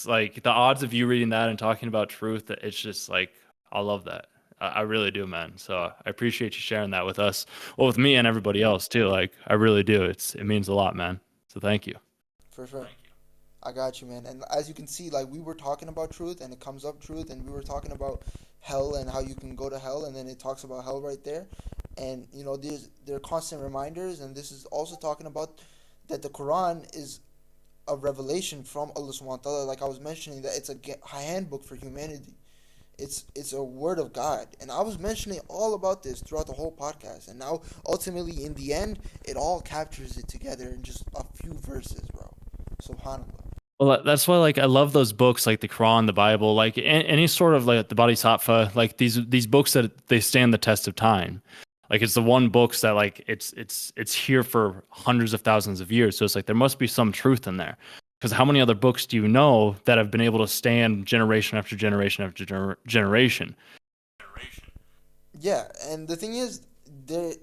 like the odds of you reading that and talking about truth, it's just like I love that. I really do, man. So I appreciate you sharing that with us. Well, with me and everybody else too. Like I really do. It means a lot, man. So thank you. For sure. I got you, man. And as you can see, like we were talking about truth, and it comes up truth, and we were talking about hell and how you can go to hell, and then it talks about hell right there. And you know, there are constant reminders, and this is also talking about that the Quran is a revelation from Allah Subhanahu wa Taala. Like I was mentioning, that it's a handbook for humanity. It's a word of God, and I was mentioning all about this throughout the whole podcast. And now, ultimately, in the end, it all captures it together in just a few verses, bro. Subhanallah. Well, that's why like I love those books like the Quran, the Bible, like any sort of like the Bodhisattva, like these books that they stand the test of time. Like it's the one books that like it's here for hundreds of thousands of years. So it's like there must be some truth in there. Because how many other books do you know that have been able to stand generation after generation after generation? Yeah, and the thing is, there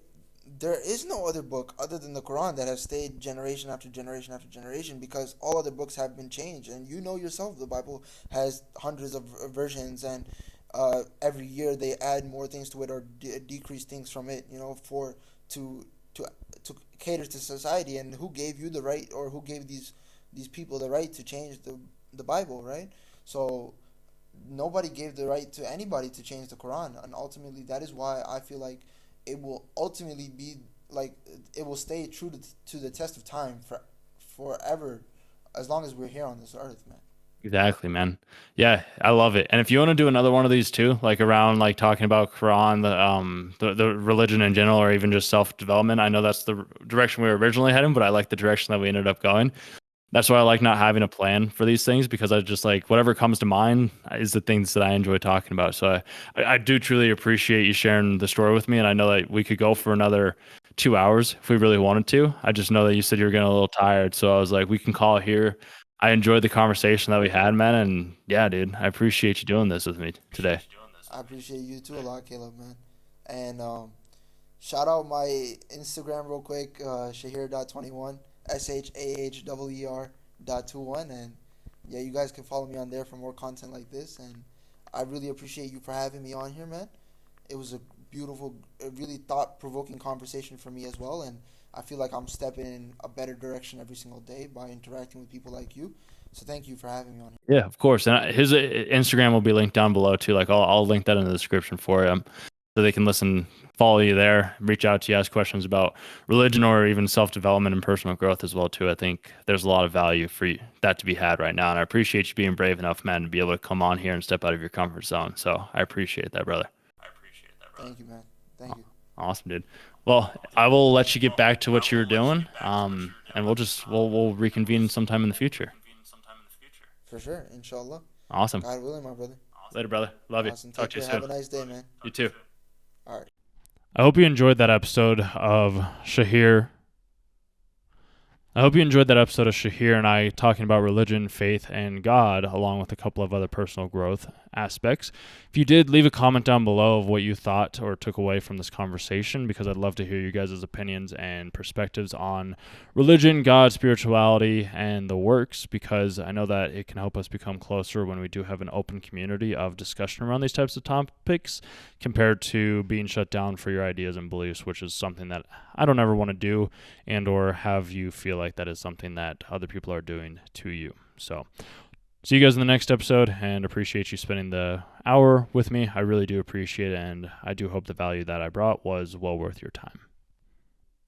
there is no other book other than the Quran that has stayed generation after generation after generation, because all other books have been changed. And you know yourself, the Bible has hundreds of versions, and every year they add more things to it or decrease things from it. For to to to cater to society. And who gave you the right, or who gave these people the right to change the Bible, right? So nobody gave the right to anybody to change the Quran, and ultimately that is why I feel like it will ultimately be like it will stay true to the test of time forever, as long as we're here on this earth, man. Exactly, man. Yeah, I love it. And if you want to do another one of these too, like around like talking about Quran, the religion in general, or even just self development, I know that's the direction we were originally heading, but I like the direction that we ended up going. That's why I like not having a plan for these things, because I just like whatever comes to mind is the things that I enjoy talking about. So I do truly appreciate you sharing the story with me. And I know that we could go for another 2 hours if we really wanted to. I just know that you said you were getting a little tired. So I was like, we can call here. I enjoyed the conversation that we had, man. And yeah, dude, I appreciate you doing this with me today. I appreciate you too a lot, Caleb, man. And shout out my Instagram real quick, Shahir.21, SHAHER.21. And yeah, you guys can follow me on there for more content like this. And I really appreciate you for having me on here, man. It was a beautiful, a really thought provoking conversation for me as well. And I feel like I'm stepping in a better direction every single day by interacting with people like you. So thank you for having me on here. Yeah, of course. And his Instagram will be linked down below too. Like I'll link that in the description for him, so they can listen, follow you there, reach out to you, ask questions about religion or even self development and personal growth as well too. I think there's a lot of value for that to be had right now, and I appreciate you being brave enough, man, to be able to come on here and step out of your comfort zone. So I appreciate that, brother. Thank you, man. Thank you. Awesome, dude. Well, I will let you get back to what you were doing, and we'll reconvene sometime in the future. For sure, inshallah. Awesome. God willing, my brother. Later, brother. Love you. Awesome. Talk Take to you care. soon. Have a nice day, man. You too. All right. I hope you enjoyed that episode of Shahir. I hope you enjoyed that episode of Shahir and I talking about religion, faith, and God, along with a couple of other personal growth aspects. If you did, leave a comment down below of what you thought or took away from this conversation, because I'd love to hear you guys' opinions and perspectives on religion, God, spirituality, and the works, because I know that it can help us become closer when we do have an open community of discussion around these types of topics, compared to being shut down for your ideas and beliefs, which is something that I don't ever want to do, and or have you feel like that is something that other people are doing to you. So see you guys in the next episode, and appreciate you spending the hour with me. I really do appreciate it, and I do hope the value that I brought was well worth your time.